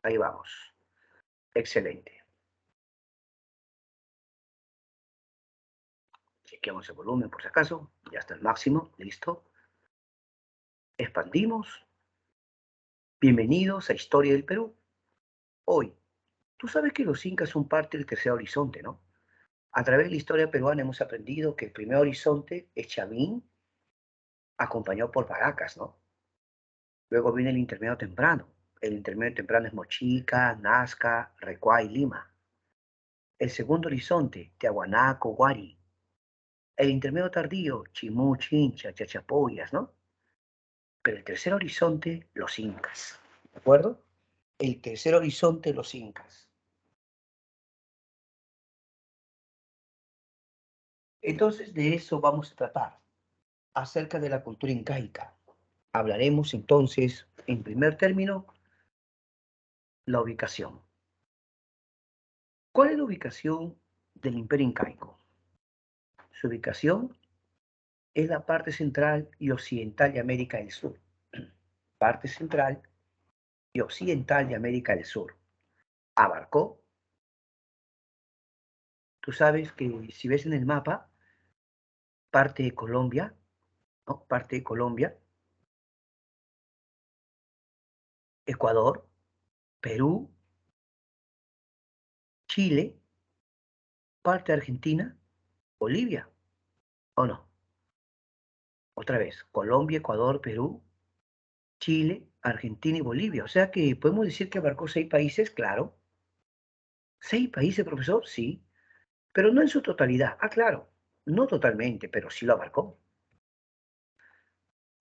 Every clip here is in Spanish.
Ahí vamos. Excelente. Chequeamos el volumen por si acaso. Ya está el máximo. Listo. Expandimos. Bienvenidos a Historia del Perú. Hoy, tú sabes que los incas son parte del tercer horizonte, ¿no? A través de la historia peruana hemos aprendido que el primer horizonte es Chavín, acompañado por Paracas, ¿no? Luego viene el intermedio temprano. El intermedio temprano es Mochica, Nazca, Recuá y Lima. El segundo horizonte, Tiahuanaco, Huari. El intermedio tardío, Chimú, Chincha, Chachapoyas, ¿no? Pero el tercer horizonte, los incas. ¿De acuerdo? El tercer horizonte, los incas. Entonces, de eso vamos a tratar, acerca de la cultura incaica. Hablaremos entonces, en primer término, la ubicación. ¿Cuál es la ubicación del Imperio Incaico? Su ubicación es la parte central y occidental de América del Sur. Parte central y occidental de América del Sur. Abarcó, tú sabes que si ves en el mapa, parte de Colombia, ¿no? Parte de Colombia, Ecuador, Perú, Chile, parte de Argentina, Bolivia, ¿o no? Otra vez, Colombia, Ecuador, Perú, Chile, Argentina y Bolivia. O sea que podemos decir que abarcó 6 países, claro. 6 países, profesor, sí, pero no en su totalidad. Ah, claro, no totalmente, pero sí lo abarcó.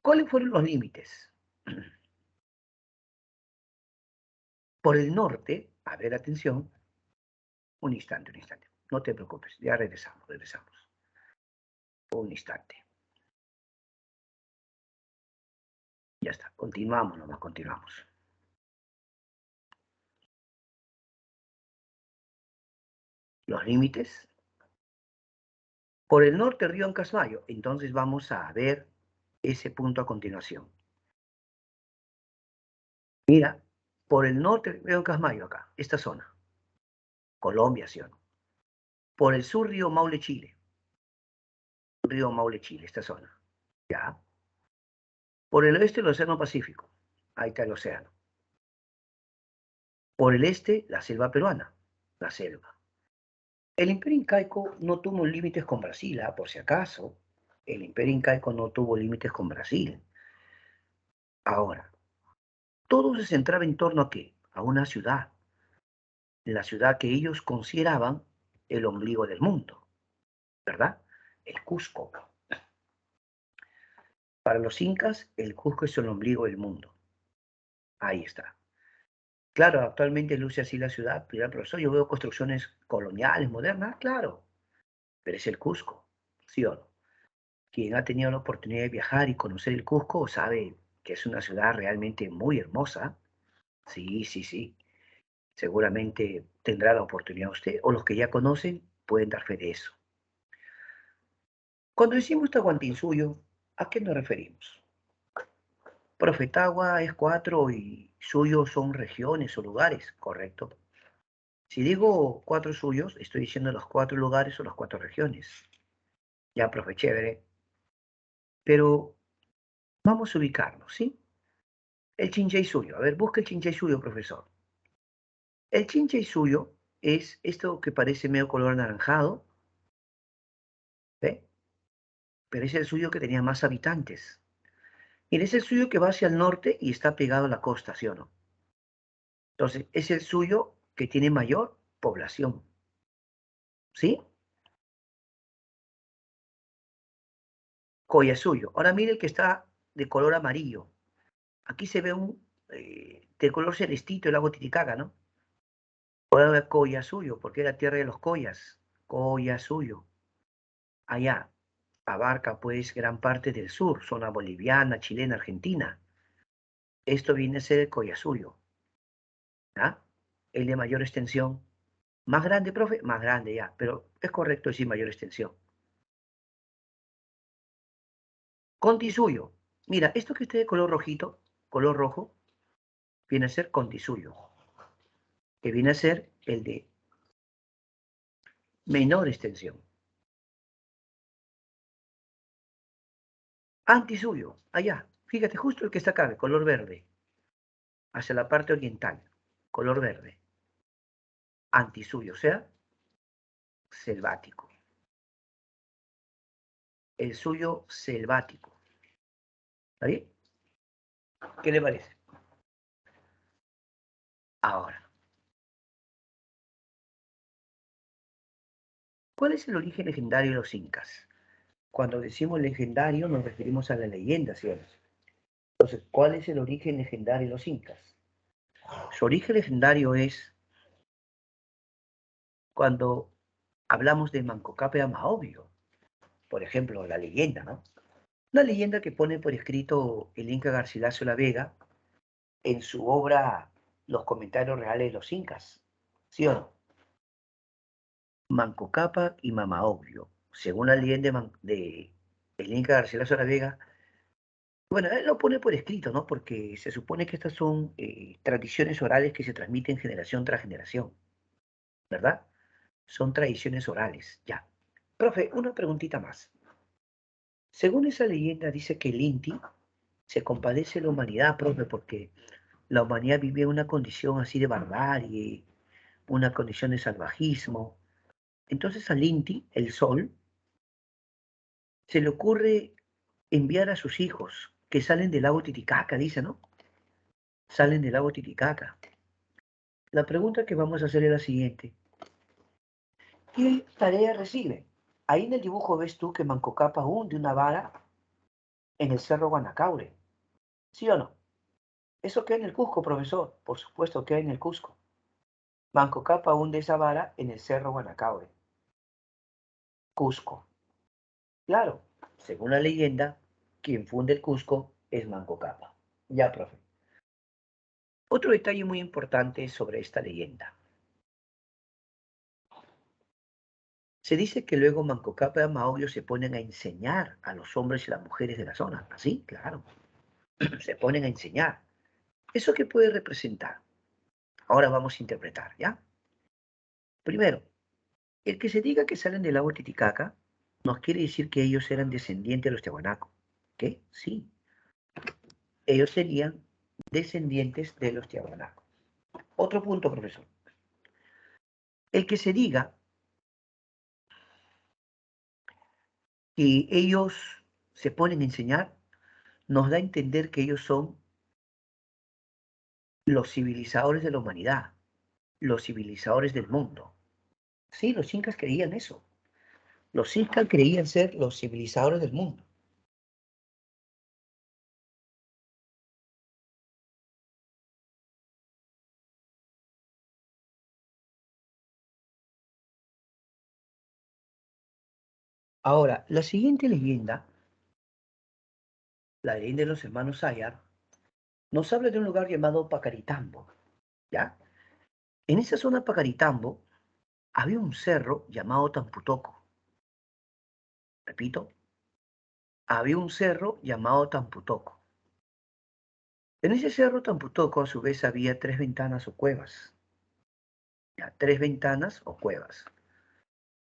¿Cuáles fueron los límites? Por el norte, a ver, atención, un instante, no te preocupes, ya regresamos. Un instante, ya está, continuamos nomás, continuamos. Los límites. Por el norte, río Ancasmayo, entonces vamos a ver ese punto a continuación. Mira, por el norte, río Ancasmayo acá, esta zona, Colombia, ¿sí o no? Por el sur, río Maule, Chile. Río Maule, Chile, esta zona. Ya. Por el oeste, el Océano Pacífico. Ahí está el océano. Por el este, la selva peruana. La selva. El Imperio Incaico no tuvo límites con Brasil, por si acaso. El Imperio Incaico no tuvo límites con Brasil. Ahora, todo se centraba en torno a qué? A una ciudad. La ciudad que ellos consideraban el ombligo del mundo, ¿verdad? El Cusco. Para los incas, el Cusco es el ombligo del mundo. Ahí está. Claro, actualmente luce así la ciudad, pero profesor, yo veo construcciones coloniales, modernas, claro, pero es el Cusco, ¿sí o no? Quien ha tenido la oportunidad de viajar y conocer el Cusco sabe que es una ciudad realmente muy hermosa. Sí, sí, sí. Seguramente tendrá la oportunidad usted, o los que ya conocen pueden dar fe de eso. Cuando decimos Tahuantinsuyo, ¿a qué nos referimos? Profetagua es 4 y Suyo son regiones o lugares, correcto. Si digo 4 suyos, estoy diciendo los 4 lugares o las 4 regiones. Ya, profe, chévere. Pero vamos a ubicarnos, ¿sí? El Chinchey suyo. A ver, busca el Chinchey suyo, profesor. El Chinchey suyo es esto que parece medio color anaranjado, ¿ve? Pero es el suyo que tenía más habitantes. Y es el suyo que va hacia el norte y está pegado a la costa, ¿sí o no? Entonces, es el suyo que tiene mayor población, ¿sí? Collasuyo. Ahora mire el que está de color amarillo. Aquí se ve de color celestito el lago Titicaca, ¿no? Ahora ver Collasuyo, porque era tierra de los collas. Collasuyo. Allá abarca pues gran parte del sur, zona boliviana, chilena, argentina. Esto viene a ser el Collasuyo, ¿ah? El de mayor extensión. Más grande, profe, más grande ya, pero es correcto decir mayor extensión. Contisuyo. Mira, esto que esté de color rojito, color rojo, viene a ser Contisuyo. que viene a ser el de menor extensión. Anti suyo, allá, fíjate, justo el que está acá, de color verde, hacia la parte oriental, color verde. Anti suyo, o sea, selvático. El suyo selvático. ¿Está bien? ¿Qué le parece? Ahora, ¿cuál es el origen legendario de los incas? Cuando decimos legendario nos referimos a la leyenda, ¿sí o no? Entonces, ¿cuál es el origen legendario de los incas? Su origen legendario es cuando hablamos de Manco Cápac Amaobio, por ejemplo, la leyenda, ¿no? Una leyenda que pone por escrito el Inca Garcilaso la Vega en su obra Los Comentarios Reales de los Incas, ¿sí o no? Manco Cápac y Mamaobio, según la leyenda de el Inca Garcilaso la Vega. Bueno, él lo pone por escrito, ¿no? Porque se supone que estas son tradiciones orales que se transmiten generación tras generación, ¿verdad? Son tradiciones orales, ya. Profe, una preguntita más. Según esa leyenda dice que el Inti se compadece de la humanidad, profe, porque la humanidad vivía una condición así de barbarie, una condición de salvajismo. Entonces al Inti, el sol, se le ocurre enviar a sus hijos que salen del lago Titicaca, dice, ¿no? Salen del lago Titicaca. La pregunta que vamos a hacer es la siguiente. ¿Qué tarea recibe? Ahí en el dibujo ves tú que Manco Cápac hunde una vara en el cerro Guanacaure. ¿Sí o no? Eso queda en el Cusco, profesor. Por supuesto, queda en el Cusco. Manco Cápac hunde esa vara en el cerro Guanacaure, Cusco. Claro, según la leyenda, quien funde el Cusco es Manco Cápac. Ya, profe. Otro detalle muy importante sobre esta leyenda. Se dice que luego Manco Cápac y Amaoyo se ponen a enseñar a los hombres y las mujeres de la zona. ¿Así? Claro. Se ponen a enseñar. ¿Eso qué puede representar? Ahora vamos a interpretar, ¿ya? Primero, el que se diga que salen del lago Titicaca nos quiere decir que ellos eran descendientes de los Tiahuanaco. ¿Qué? Sí, ellos serían descendientes de los Tiahuanaco. Otro punto, profesor. El que se diga que ellos se ponen a enseñar nos da a entender que ellos son los civilizadores de la humanidad, los civilizadores del mundo. Sí, los incas creían eso. Los incas creían ser los civilizadores del mundo. Ahora, la siguiente leyenda, la leyenda de los hermanos Sayar, nos habla de un lugar llamado Pacaritambo, ¿ya? En esa zona Pacaritambo había un cerro llamado Tamputoco. Repito, había un cerro llamado Tamputoco. En ese cerro Tamputoco, a su vez, había tres ventanas o cuevas. ¿Ya? Tres ventanas o cuevas.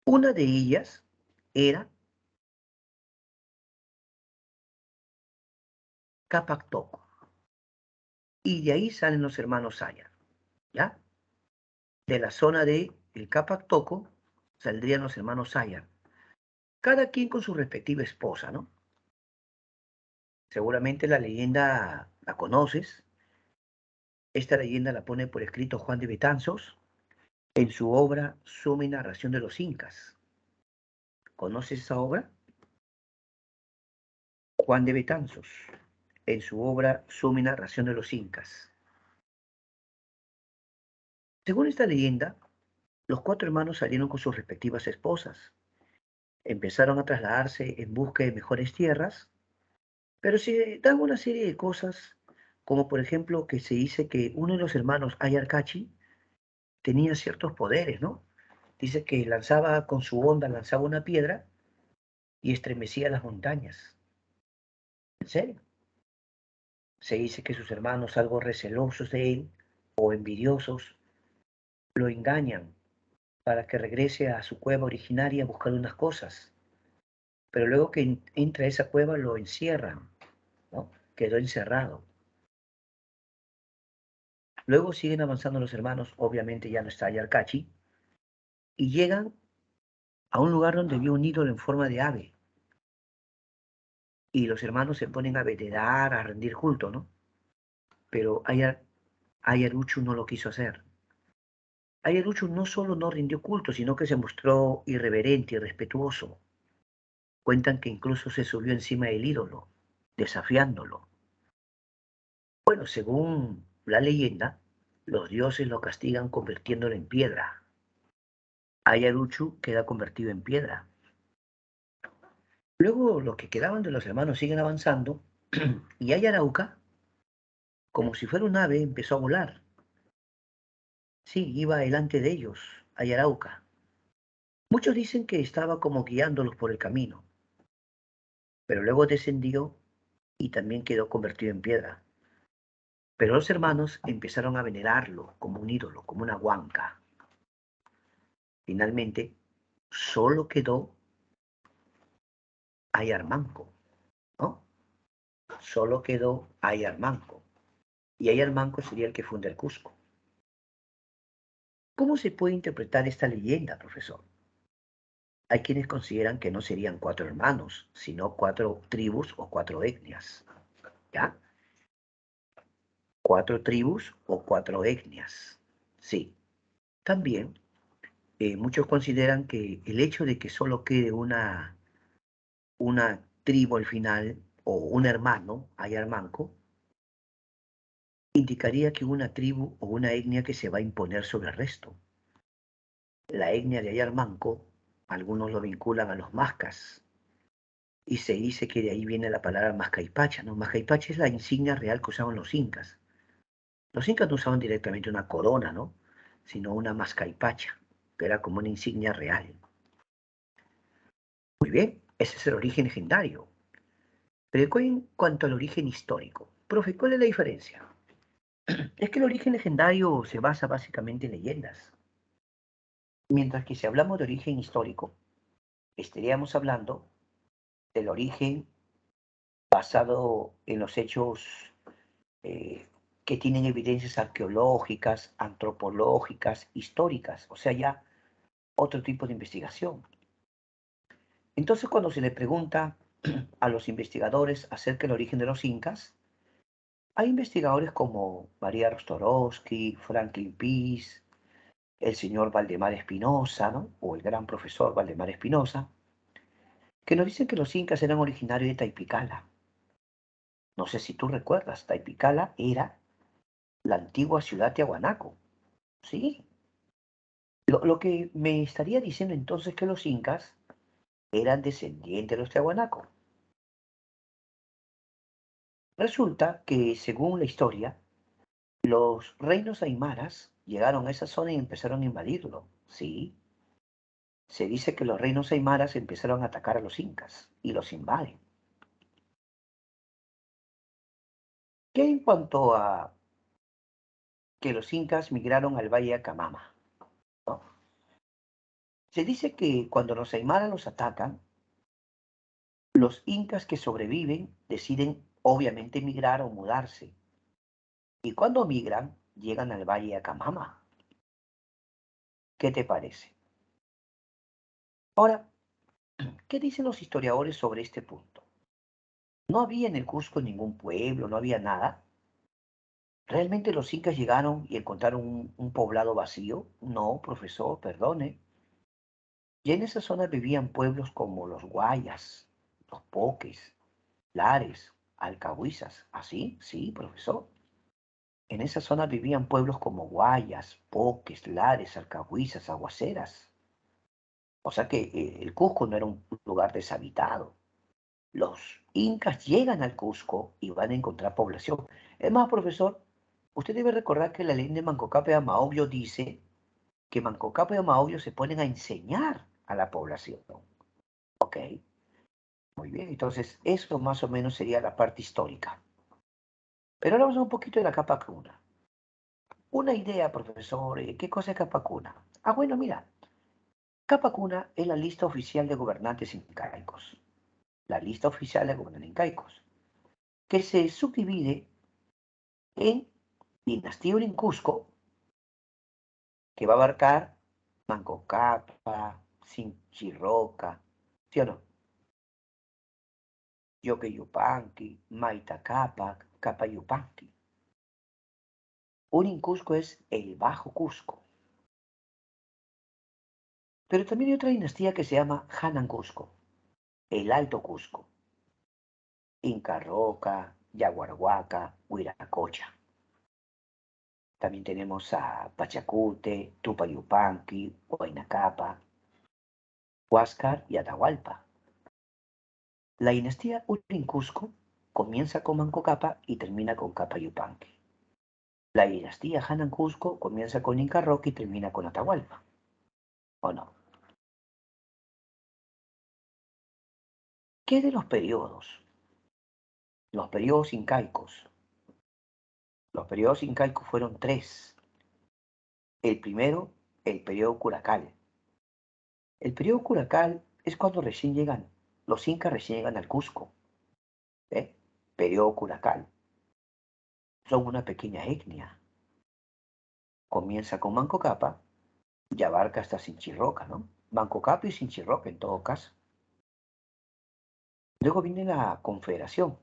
Una de ellas era Capactoco. Y de ahí salen los hermanos Sayar, ¿ya? De la zona de el Capactoco saldrían los hermanos Sayar. Cada quien con su respectiva esposa, ¿no? Seguramente la leyenda la conoces. Esta leyenda la pone por escrito Juan de Betanzos en su obra Suma y Narración de los Incas. ¿Conoces esa obra? Juan de Betanzos en su obra Suma y Narración de los Incas. Según esta leyenda, los cuatro hermanos salieron con sus respectivas esposas. Empezaron a trasladarse en busca de mejores tierras, pero se dan una serie de cosas, como por ejemplo que se dice que uno de los hermanos, Ayarcachi, tenía ciertos poderes, ¿no? Dice que lanzaba con su onda, lanzaba una piedra y estremecía las montañas. ¿En serio? Se dice que sus hermanos, algo recelosos de él o envidiosos, lo engañan para que regrese a su cueva originaria a buscar unas cosas. Pero luego que entra a esa cueva lo encierran, ¿no? Quedó encerrado. Luego siguen avanzando los hermanos, obviamente ya no está Yarkachi, y llegan a un lugar donde vio un ídolo en forma de ave. Y los hermanos se ponen a venerar, a rendir culto, ¿no? Pero Ayaruchu no lo quiso hacer. Ayaruchu no solo no rindió culto, sino que se mostró irreverente y respetuoso. Cuentan que incluso se subió encima del ídolo, desafiándolo. Bueno, según la leyenda, los dioses lo castigan convirtiéndolo en piedra. Ayaruchu queda convertido en piedra. Luego los que quedaban de los hermanos siguen avanzando y Ayarauca, como si fuera un ave, empezó a volar. Sí, iba delante de ellos, Ayarauca. Muchos dicen que estaba como guiándolos por el camino, pero luego descendió y también quedó convertido en piedra. Pero los hermanos empezaron a venerarlo como un ídolo, como una huanca. Finalmente, solo quedó Ayarmanco, ¿no? Solo quedó Ayarmanco. Y Ayarmanco sería el que funda el Cusco. ¿Cómo se puede interpretar esta leyenda, profesor? Hay quienes consideran que no serían cuatro hermanos, sino cuatro tribus o cuatro etnias. ¿Ya? Cuatro tribus o cuatro etnias. Sí. También muchos consideran que el hecho de que solo quede una tribu al final o un hermano, Ayarmanco, indicaría que una tribu o una etnia que se va a imponer sobre el resto. La etnia de Ayarmanco, algunos lo vinculan a los mascas, y se dice que de ahí viene la palabra mascaipacha, ¿no? Mascaipacha es la insignia real que usaban los incas. Los incas no usaban directamente una corona, ¿no? Sino una mascaipacha, que era como una insignia real. Muy bien, ese es el origen legendario. Pero en cuanto al origen histórico, profe, ¿cuál es la diferencia? Es que el origen legendario se basa básicamente en leyendas, mientras que si hablamos de origen histórico, estaríamos hablando del origen basado en los hechos eh, que tienen evidencias arqueológicas, antropológicas, históricas, o sea, ya otro tipo de investigación. Entonces, cuando se le pregunta a los investigadores acerca del origen de los incas, hay investigadores como María Rostorowski, Franklin Pease, el señor Valdemar Espinosa, ¿no? O el gran profesor Valdemar Espinosa, que nos dicen que los incas eran originarios de Taipicala. No sé si tú recuerdas, Taipicala era la antigua ciudad de Tiahuanaco. Sí. Lo que me estaría diciendo entonces que los incas eran descendientes de los Tiahuanaco. Resulta que, según la historia, los reinos aymaras llegaron a esa zona y empezaron a invadirlo. Sí, se dice que los reinos aymaras empezaron a atacar a los incas y los invaden. ¿Qué en cuanto a que los incas migraron al valle de Acamama? ¿No? Se dice que cuando los aymaras los atacan, los incas que sobreviven deciden obviamente migrar o mudarse. Y cuando migran, llegan al valle de Acamama. ¿Qué te parece? Ahora, ¿qué dicen los historiadores sobre este punto? No había en el Cusco ningún pueblo, no había nada. ¿Realmente los incas llegaron y encontraron un poblado vacío? No, profesor, perdone. Ya en esa zona vivían pueblos como los Guayas, los Poques, Lares, Alcahuizas. ¿Así? Sí, profesor. En esa zona vivían pueblos como Guayas, Poques, Lares, Alcahuizas, Aguaceras. O sea que el Cusco no era un lugar deshabitado. Los incas llegan al Cusco y van a encontrar población. Es más, profesor, usted debe recordar que la ley de Manco Cápac Amaobio dice que Manco Cápac y Amaobio se ponen a enseñar a la población. Ok, muy bien. Entonces, eso más o menos sería la parte histórica. Pero ahora vamos a un poquito de la capa cruna. Una idea, profesor. ¿Qué cosa es Capacuna? Ah, bueno, mira. Capacuna es la lista oficial de gobernantes incaicos. La lista oficial de gobernantes incaicos, que se subdivide en dinastía Urincusco, que va a abarcar Manco Cápac, Sinchirroca, ¿sí o no? Yoque-Yupanqui, Maita Cápac, Capa-Yupanqui. Urincusco es el Bajo Cusco. Pero también hay otra dinastía que se llama Hanan Cusco, el Alto Cusco. Inca Roca, Yaguarhuaca, Huiracocha. También tenemos a Pachacute, Tupayupanqui, Huayna Cápac, Huáscar y Atahualpa. La dinastía Urincusco comienza con Manco Cápac y termina con Capa-Yupanqui. La dinastía Hanan Cusco comienza con Inca Roca y termina con Atahualpa. ¿O no? ¿Qué de los periodos? Los periodos incaicos. Los periodos incaicos fueron tres. El primero, el periodo curacal. El periodo curacal es cuando recién llegan, los incas recién llegan al Cusco. ¿Eh? Periodo curacal. Son una pequeña etnia. Comienza con Manco Cápac y abarca hasta Sinchirroca, ¿no? Manco Cápac y Sinchirroca en todo caso. Luego viene la confederación.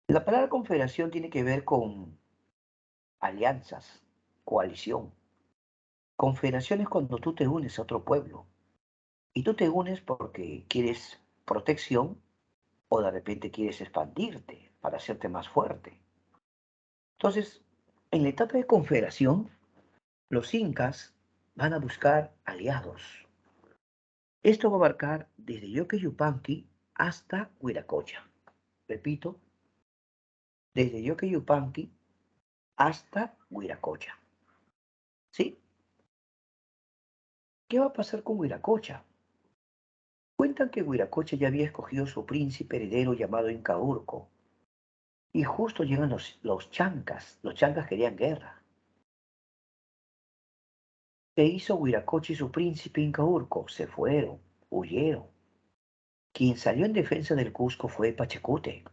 La palabra confederación tiene que ver con alianzas, coalición. Confederación es cuando tú te unes a otro pueblo. Y tú te unes porque quieres protección o de repente quieres expandirte para hacerte más fuerte. Entonces, en la etapa de confederación, los incas van a buscar aliados. Esto va a abarcar desde Yoque-Yupanqui hasta Huiracocha. Repito, desde Yoque-Yupanqui hasta Huiracocha. ¿Sí? ¿Qué va a pasar con Huiracocha? Cuentan que Huiracocha ya había escogido su príncipe heredero llamado Inca Urco. Y justo llegan los chancas. Los chancas querían guerra. ¿Qué hizo Huiracocha y su príncipe Inca Urco? Se fueron, huyeron. Quien salió en defensa del Cusco fue Pachacute.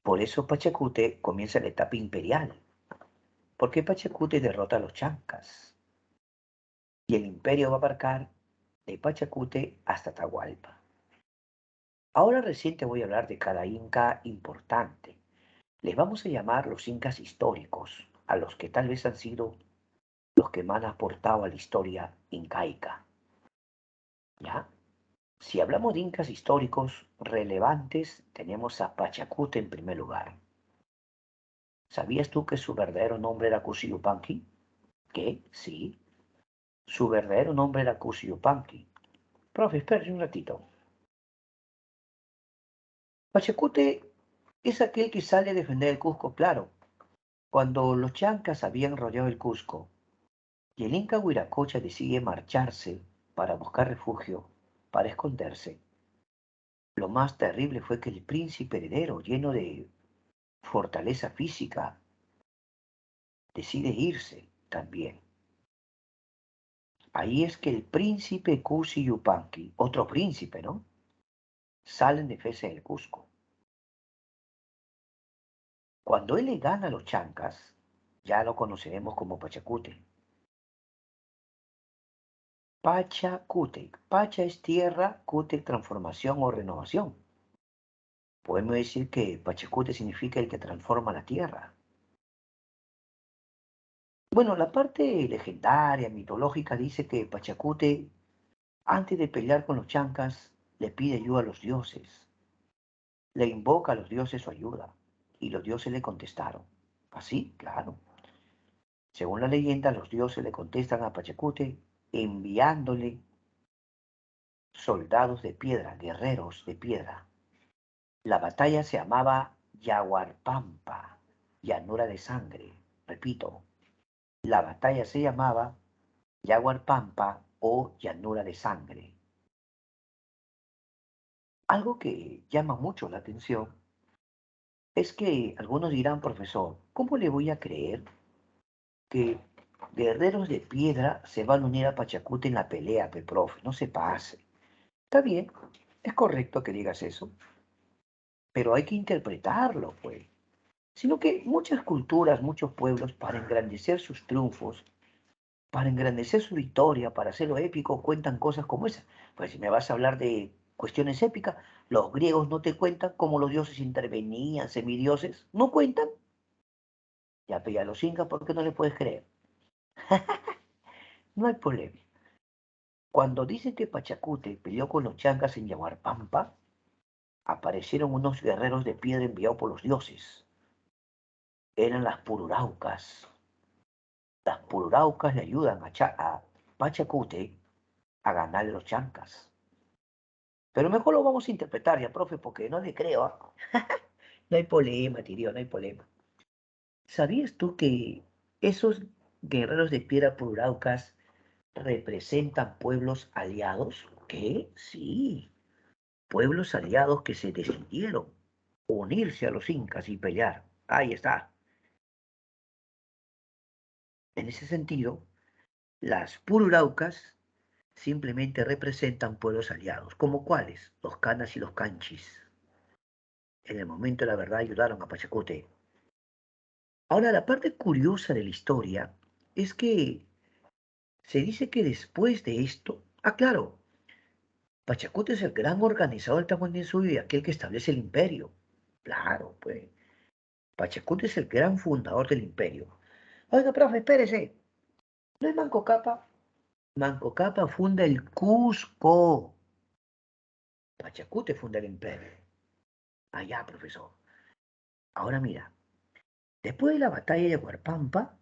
Por eso Pachacute comienza la etapa imperial, porque Pachacute derrota a los chancas. Y el imperio va a abarcar de Pachacute hasta Atahualpa. Ahora recién te voy a hablar de cada inca importante. Les vamos a llamar los incas históricos, a los que tal vez han sido los que más han aportado a la historia incaica. ¿Ya? Si hablamos de incas históricos relevantes, tenemos a Pachacute en primer lugar. ¿Sabías tú que su verdadero nombre era Cusilupanqui? ¿Qué? Sí. Su verdadero nombre era Cusilupanqui. Profe, espérate un ratito. Pachacute es aquel que sale a defender el Cusco, claro. Cuando los chancas habían rodeado el Cusco y el Inca Huiracocha decide marcharse para buscar refugio, para esconderse, lo más terrible fue que el príncipe heredero, lleno de fortaleza física, decide irse también. Ahí es que el príncipe Cusi Yupanqui, otro príncipe, ¿no? Sale en defensa del Cusco. Cuando él le gana a los chancas, ya lo conoceremos como Pachacute. Pachacute. Pacha es tierra, Cute transformación o renovación. Podemos decir que Pachacute significa el que transforma la tierra. Bueno, la parte legendaria, mitológica, dice que Pachacute, antes de pelear con los chancas, le pide ayuda a los dioses. Le invoca a los dioses su ayuda. Y los dioses le contestaron. Así, claro. Según la leyenda, los dioses le contestan a Pachacute enviándole soldados de piedra, guerreros de piedra. La batalla se llamaba Yaguarpampa, llanura de sangre. Repito, la batalla se llamaba Yaguarpampa o llanura de sangre. Algo que llama mucho la atención Es que algunos dirán, profesor, ¿cómo le voy a creer que guerreros de piedra se van a unir a Pachacute en la pelea, profe? No se pase. Está bien, es correcto que digas eso, pero hay que interpretarlo, pues. Sino que muchas culturas, muchos pueblos, para engrandecer sus triunfos, para engrandecer su victoria, para hacerlo épico, cuentan cosas como esa. Pues si me vas a hablar de cuestiones épicas, los griegos no te cuentan cómo los dioses intervenían, semidioses, no cuentan. Ya, pero a los incas, ¿por qué no le puedes creer? No hay problema. Cuando dicen que Pachacute peleó con los chancas en Yaguarpampa, aparecieron unos guerreros de piedra enviados por los dioses. Eran las Pururaucas. Las Pururaucas le ayudan a Pachacute a ganarle los chancas. Pero mejor lo vamos a interpretar ya, profe, porque no le creo. ¿Ah? No hay problema, tío, no hay problema. ¿Sabías tú que esos guerreros de piedra Pururaucas representan pueblos aliados? ¿Qué? Sí, pueblos aliados que se decidieron unirse a los incas y pelear. Ahí está. En ese sentido, las Pururaucas simplemente representan pueblos aliados, como cuáles, los canas y los canchis. En el momento de la verdad ayudaron a Pachacute. Ahora, la parte curiosa de la historia es que se dice que después de esto, claro, Pachacute es el gran organizador del Tahuantinsuyo y aquel que establece el imperio. Claro, pues, Pachacute es el gran fundador del imperio. Oiga, profe, espérese, ¿no es Manco Cápac? Manco Cápac funda el Cusco. Pachacute funda el imperio. Allá, profesor. Ahora mira, después de la batalla de Huarpampa,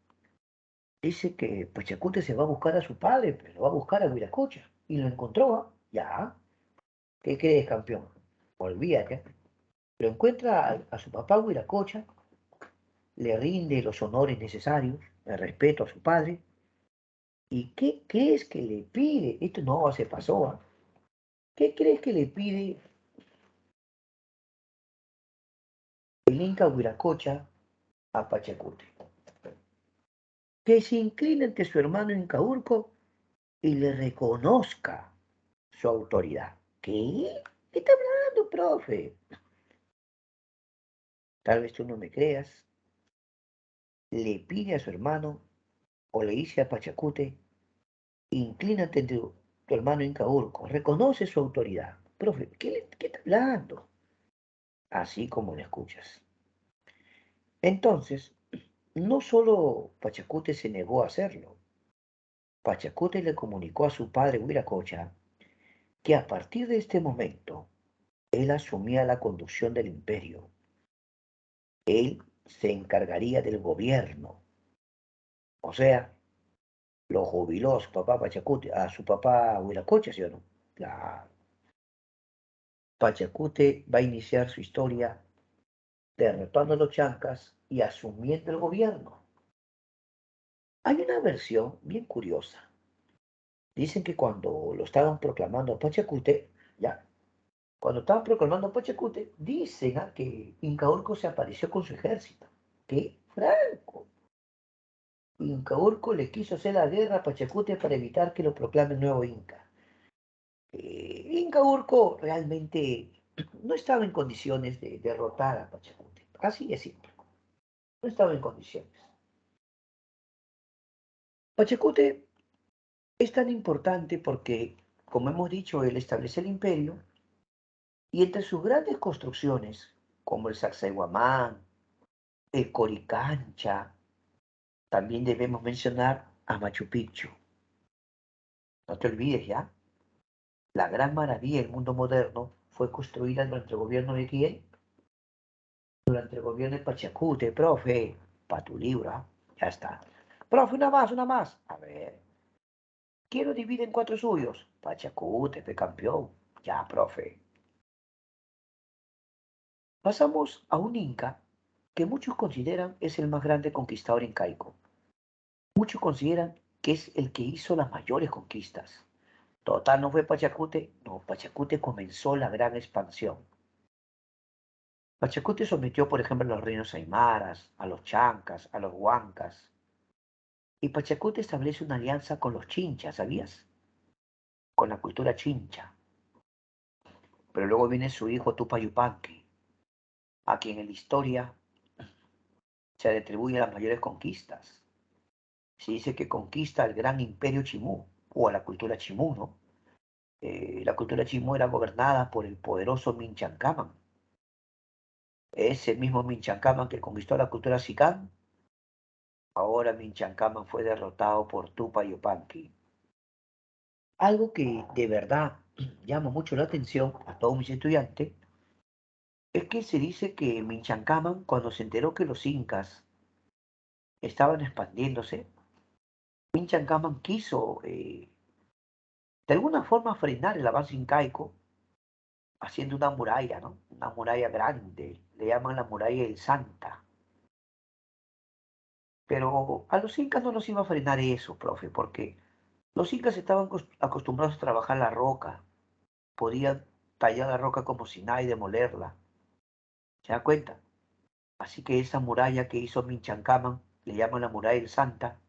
dice que Pachacute se va a buscar a su padre, pero lo va a buscar a Huiracocha. Y lo encontró, ¿ah? Ya. ¿Qué crees, campeón? Olvídate. Lo encuentra a su papá Huiracocha, le rinde los honores necesarios, el respeto a su padre. ¿Y qué crees que le pide? Esto no se pasó, ¿ah? ¿Qué crees que le pide el Inca Huiracocha a Pachacute? Que se incline ante su hermano Incaurco y le reconozca su autoridad. ¿Qué? ¿Qué está hablando, profe? Tal vez tú no me creas. Le pide a su hermano o le dice a Pachacute, inclínate ante tu hermano Incaurco, reconoce su autoridad. Profe, ¿qué está hablando? Así como lo escuchas. Entonces, no solo Pachacute se negó a hacerlo, Pachacute le comunicó a su padre Huiracocha que a partir de este momento él asumía la conducción del imperio. Él se encargaría del gobierno. O sea, lo jubiló a su papá Pachacute, a su papá Huiracocha, ¿sí o no? Claro. Pachacute va a iniciar su historia derrotando a los chancas y asumiendo el gobierno. Hay una versión bien curiosa. Dicen que cuando lo estaban proclamando a Pachacute, ya, cuando estaban proclamando a Pachacute, dicen que Incaurco se apareció con su ejército. ¿Qué? Franco. Incaurco le quiso hacer la guerra a Pachacute para evitar que lo proclame el nuevo Inca. Inca Urco realmente no estaba en condiciones de derrotar a Pachacute. Así de simple. No estaba en condiciones. Pachacute es tan importante porque, como hemos dicho, él establece el imperio y entre sus grandes construcciones, como el Sacsayhuamán, el Coricancha, también debemos mencionar a Machu Picchu. No te olvides ya, la gran maravilla del mundo moderno fue construida durante el gobierno de quién? Durante el gobierno de Pachacute, profe, para tu libro, ¿ah? Ya está. Profe, una más, una más. A ver, quiero dividir en cuatro suyos. Pachacute, pe campeón. Ya, profe. Pasamos a un Inca que muchos consideran es el más grande conquistador incaico. Muchos consideran que es el que hizo las mayores conquistas. Total, no fue Pachacute, no, Pachacute comenzó la gran expansión. Pachacuti sometió, por ejemplo, a los reinos aymaras, a los chancas, a los huancas. Y Pachacuti establece una alianza con los chinchas, ¿sabías? Con la cultura chincha. Pero luego viene su hijo Tupac Yupanqui, a quien en la historia se le atribuye las mayores conquistas. Se dice que conquista al gran imperio Chimú, o a la cultura Chimú, ¿no? La cultura Chimú era gobernada por el poderoso Minchacaman. Ese mismo Minchacaman que conquistó la cultura Sicán, ahora Minchacaman fue derrotado por Tupac Yupanqui. Algo que de verdad llama mucho la atención a todos mis estudiantes es que se dice que Minchacaman, cuando se enteró que los incas estaban expandiéndose, Minchacaman quiso de alguna forma frenar el avance incaico haciendo una muralla, ¿no? Una muralla grande, le llaman la muralla del Santa. Pero a los incas no los iba a frenar eso, profe, porque los incas estaban acostumbrados a trabajar la roca, podían tallar la roca como si nada y demolerla. ¿Se da cuenta? Así que esa muralla que hizo Minchacaman, le llaman la muralla del Santa,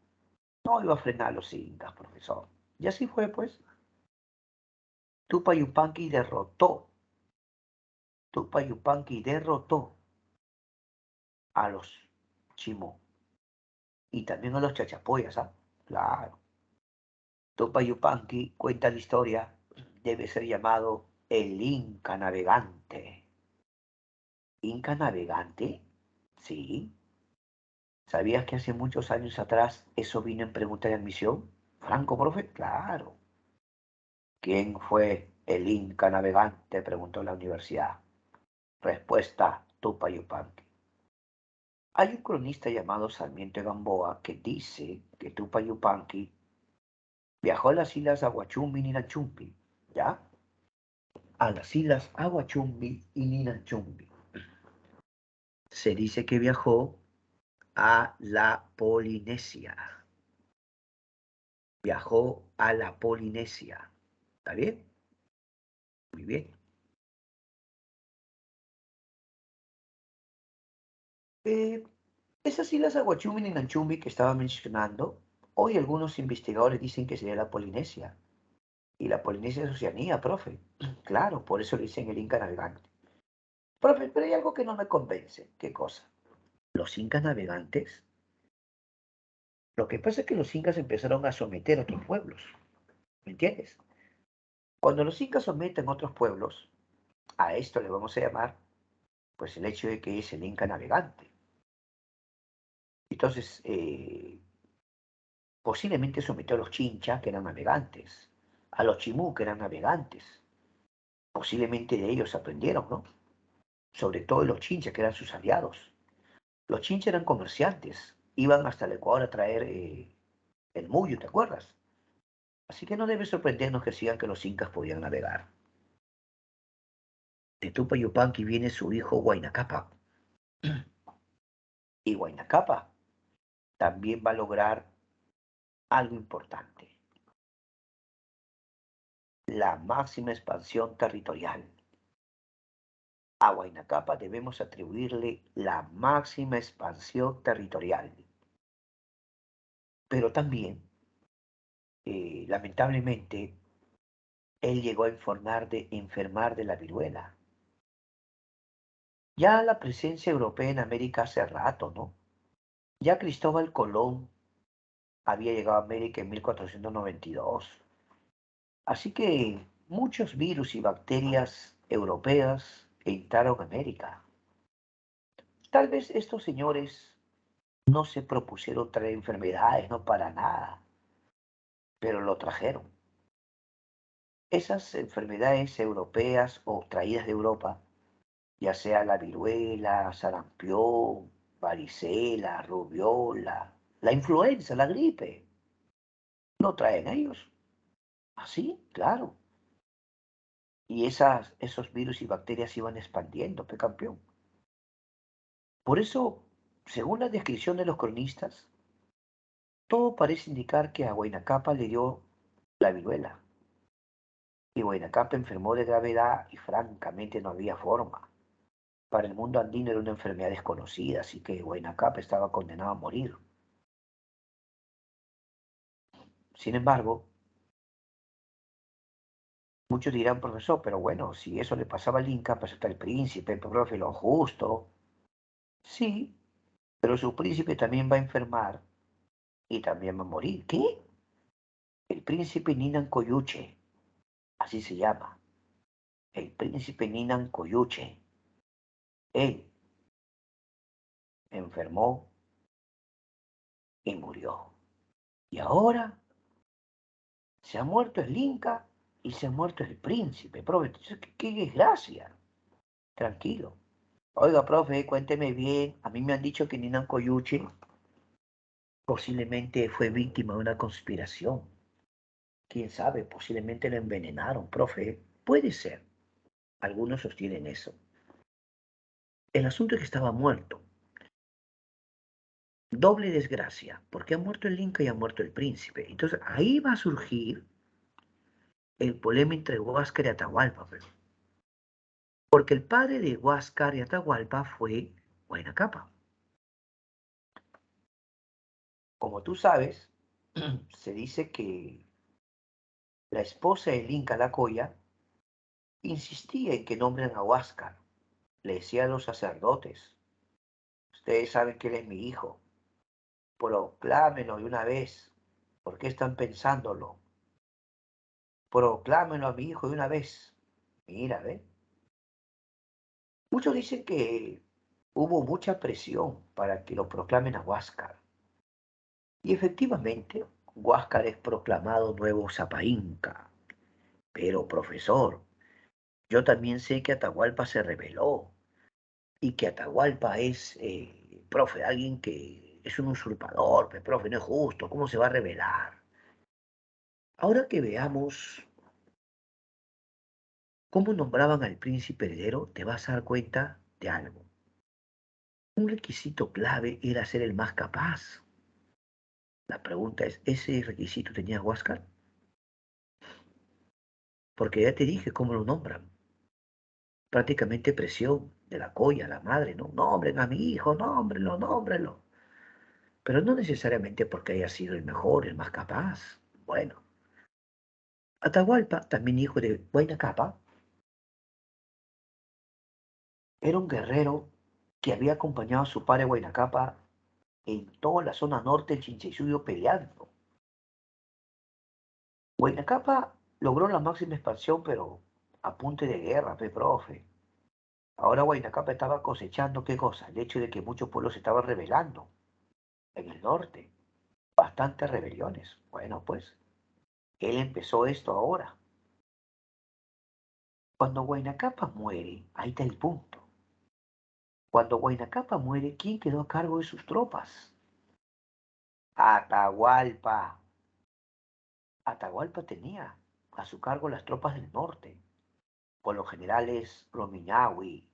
no iba a frenar a los incas, profesor. Y así fue, pues. Tupac Yupanqui derrotó a los Chimú y también a los Chachapoyas, ¿ah? Claro. Tupac Yupanqui cuenta la historia, debe ser llamado el Inca Navegante. ¿Inca Navegante? Sí. ¿Sabías que hace muchos años atrás eso vino en pregunta de admisión? Franco, profe, claro. ¿Quién fue el Inca Navegante? Preguntó la universidad. Respuesta, Tupac Yupanqui. Hay un cronista llamado Sarmiento de Gamboa que dice que Tupac Yupanqui viajó a las islas Aguachumbi y Ninachumbi, ¿ya? A las islas Aguachumbi y Ninachumbi. Se dice que viajó a la Polinesia. Viajó a la Polinesia. ¿Está bien? Muy bien. Eh, Esas islas Aguachumbi y Ninachumbi que estaba mencionando, hoy algunos investigadores dicen que sería la Polinesia. Y la Polinesia es Oceanía, profe. Claro, por eso le dicen el Inca navegante. Profe, pero hay algo que no me convence. ¿Qué cosa? Los incas navegantes. Lo que pasa es que los incas empezaron a someter a otros pueblos. ¿Me entiendes? Cuando los incas someten a otros pueblos, a esto le vamos a llamar, pues el hecho de que es el Inca navegante. Entonces, posiblemente sometió a los chinchas, que eran navegantes, a los chimú, que eran navegantes. Posiblemente de ellos aprendieron, ¿no? Sobre todo de los chinchas, que eran sus aliados. Los chinchas eran comerciantes, iban hasta el Ecuador a traer el mullo, ¿te acuerdas? Así que no debe sorprendernos que sigan que los incas podían navegar. De Tupac Yupanqui viene su hijo Huayna Cápac. Y Huayna Cápac también va a lograr algo importante, la máxima expansión territorial. A Huayna Cápac debemos atribuirle la máxima expansión territorial. Pero también, lamentablemente, él llegó a enfermar de la viruela. Ya la presencia europea en América hace rato, ¿no? Ya Cristóbal Colón había llegado a América en 1492. Así que muchos virus y bacterias europeas entraron a América. Tal vez estos señores no se propusieron traer enfermedades, no para nada, pero lo trajeron. Esas enfermedades europeas o traídas de Europa, ya sea la viruela, sarampión, varicela, rubiola, la influenza, la gripe, lo traen ellos. Así, claro. Y esos virus y bacterias se iban expandiendo, pe campeón. Por eso, según la descripción de los cronistas, todo parece indicar que a Huayna Cápac le dio la viruela. Y Huayna Cápac enfermó de gravedad y francamente no había forma. Para el mundo andino era una enfermedad desconocida, así que Huayna Cápac estaba condenado a morir. Sin embargo, muchos dirán, profesor, pero bueno, si eso le pasaba al Inca, pues está el príncipe, el profe, lo justo. Sí, pero su príncipe también va a enfermar y también va a morir. ¿Qué? El príncipe Ninan Coyuche, así se llama. El príncipe Ninan Coyuche. Él enfermó y murió. Y ahora se ha muerto el Inca y se ha muerto el príncipe. Profe, qué desgracia. Tranquilo. Oiga, profe, cuénteme bien. A mí me han dicho que Ninan Coyuche posiblemente fue víctima de una conspiración. Quién sabe, posiblemente lo envenenaron, profe. Puede ser. Algunos sostienen eso. El asunto es que estaba muerto. Doble desgracia, porque ha muerto el Inca y ha muerto el príncipe. Entonces ahí va a surgir el problema entre Huáscar y Atahualpa, porque el padre de Huáscar y Atahualpa fue Huayna Cápac. Como tú sabes, se dice que la esposa del Inca La Coya insistía en que nombren a Huáscar. Le decía a los sacerdotes, ustedes saben que él es mi hijo, proclámenlo de una vez. ¿Por qué están pensándolo? Proclámenlo a mi hijo de una vez. Mira, ¿ve? Muchos dicen que hubo mucha presión para que lo proclamen a Huáscar. Y efectivamente, Huáscar es proclamado nuevo Sapa Inca. Pero, profesor, yo también sé que Atahualpa se rebeló y que Atahualpa es, profe, alguien que es un usurpador, profe, no es justo, ¿cómo se va a rebelar? Ahora que veamos cómo nombraban al príncipe heredero, te vas a dar cuenta de algo. Un requisito clave era ser el más capaz. La pregunta es, ¿ese requisito tenía Huáscar? Porque ya te dije cómo lo nombran. Prácticamente presión de la colla, la madre, ¿no? Nombren a mi hijo, nómbrenlo, nómbrenlo. Pero no necesariamente porque haya sido el mejor, el más capaz. Bueno, Atahualpa, también hijo de Huayna Cápac, era un guerrero que había acompañado a su padre Huayna Cápac en toda la zona norte del Chinchayuyo peleando. Huayna Cápac logró la máxima expansión, pero a punta de guerra, profe. Ahora Huayna Cápac estaba cosechando, ¿qué cosa? El hecho de que muchos pueblos se estaban rebelando en el norte. Bastantes rebeliones. Bueno, pues, él empezó esto ahora. Cuando Huayna Cápac muere, ahí está el punto. Cuando Huayna Cápac muere, ¿quién quedó a cargo de sus tropas? Atahualpa. Atahualpa tenía a su cargo las tropas del norte, con los generales Rominawi,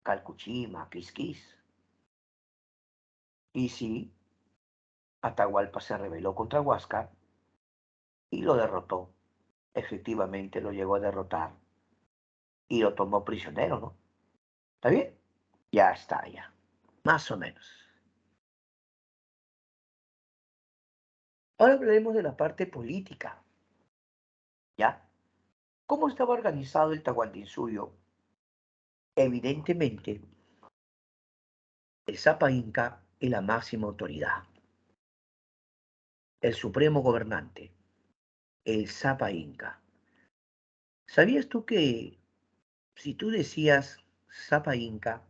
Calcuchima, Quisquis. Y sí, Atahualpa se rebeló contra Huáscar y lo derrotó. Efectivamente lo llegó a derrotar y lo tomó prisionero, ¿no? ¿Está bien? Ya está, ya. Más o menos. Ahora hablaremos de la parte política, ¿ya? ¿Cómo estaba organizado el Tahuantinsuyo? Evidentemente, el Sapa Inca es la máxima autoridad, el supremo gobernante, el Sapa Inca. ¿Sabías tú que si tú decías Sapa Inca,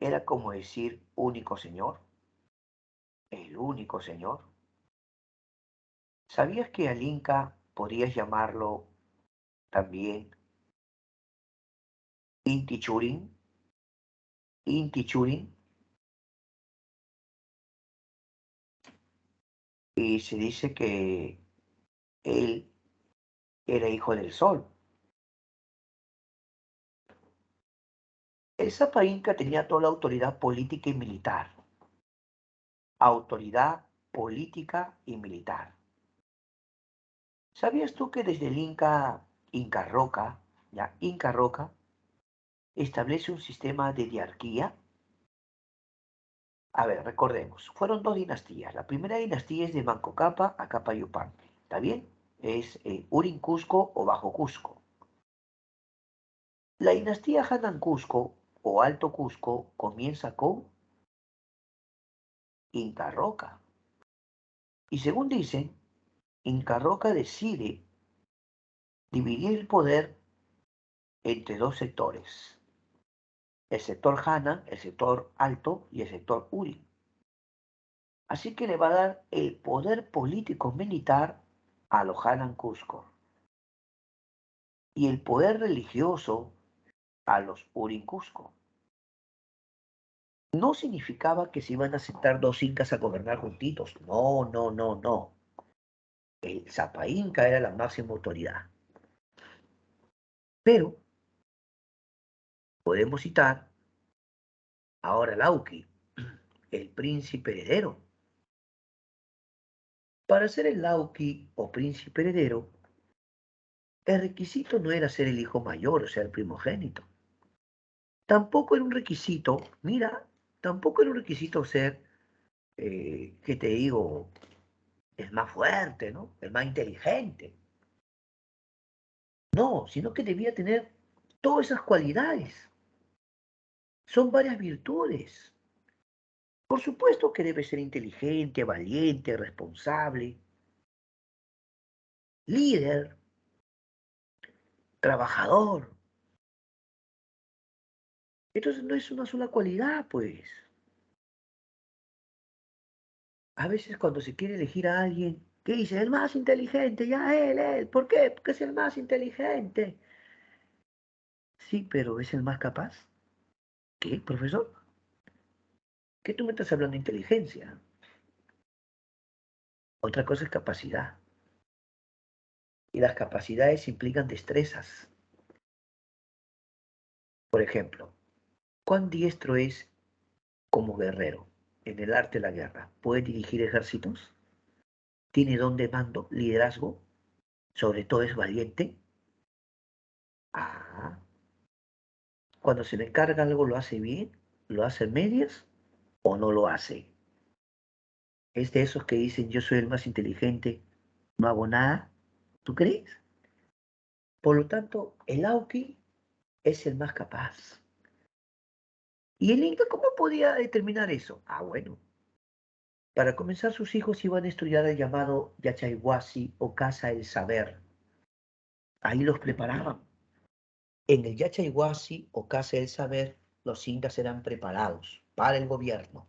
era como decir único señor? El único señor. ¿Sabías que al Inca podías llamarlo también Inti Churin? Inti Churin. Y se dice que él era hijo del sol. El Sapa Inca tenía toda la autoridad política y militar. Autoridad política y militar. ¿Sabías tú que desde el Inca Roca, ya Inca Roca, establece un sistema de diarquía. A ver, recordemos, fueron dos dinastías. La primera dinastía es de Manco Cápac a Capayupán, ¿está bien? Es Urin Cusco o Bajo Cusco. La dinastía Hanan Cusco o Alto Cusco comienza con Inca Roca. Y según dicen, Inca Roca decide dividir el poder entre dos sectores. El sector Hanan, el sector Alto y el sector Urin. Así que le va a dar el poder político militar a los Hanan Cusco y el poder religioso a los Urin Cusco. No significaba que se iban a sentar dos incas a gobernar juntitos. No, no, no, no. El Zapa Inca era la máxima autoridad. Pero podemos citar ahora Lauqui, el príncipe heredero. Para ser el Lauqui o príncipe heredero, el requisito no era ser el hijo mayor, o sea, el primogénito. Tampoco era un requisito, mira, tampoco era un requisito ser, ¿qué te digo? El más fuerte, ¿no? El más inteligente. No, sino que debía tener todas esas cualidades. Son varias virtudes. Por supuesto que debe ser inteligente, valiente, responsable, líder, trabajador. Entonces no es una sola cualidad, pues. A veces cuando se quiere elegir a alguien, ¿qué dice? El más inteligente, ya él. ¿Por qué? Porque es el más inteligente. Sí, pero ¿es el más capaz? ¿Qué, profesor? ¿Qué tú me estás hablando de inteligencia? Otra cosa es capacidad. Y las capacidades implican destrezas. Por ejemplo, ¿cuán diestro es como guerrero en el arte de la guerra? ¿Puede dirigir ejércitos? ¿Tiene don de mando, liderazgo? ¿Sobre todo es valiente? Ah, cuando se le encarga algo, ¿lo hace bien? ¿Lo hace en medias o no lo hace? Es de esos que dicen yo soy el más inteligente, no hago nada. ¿Tú crees? Por lo tanto, el Auki es el más capaz. ¿Y el Inca cómo podía determinar eso? Ah, bueno. Para comenzar, sus hijos iban a estudiar el llamado Yachayhuasi o Casa del Saber. Ahí los preparaban. En el Yachayhuasi o Casa del Saber, los incas eran preparados para el gobierno.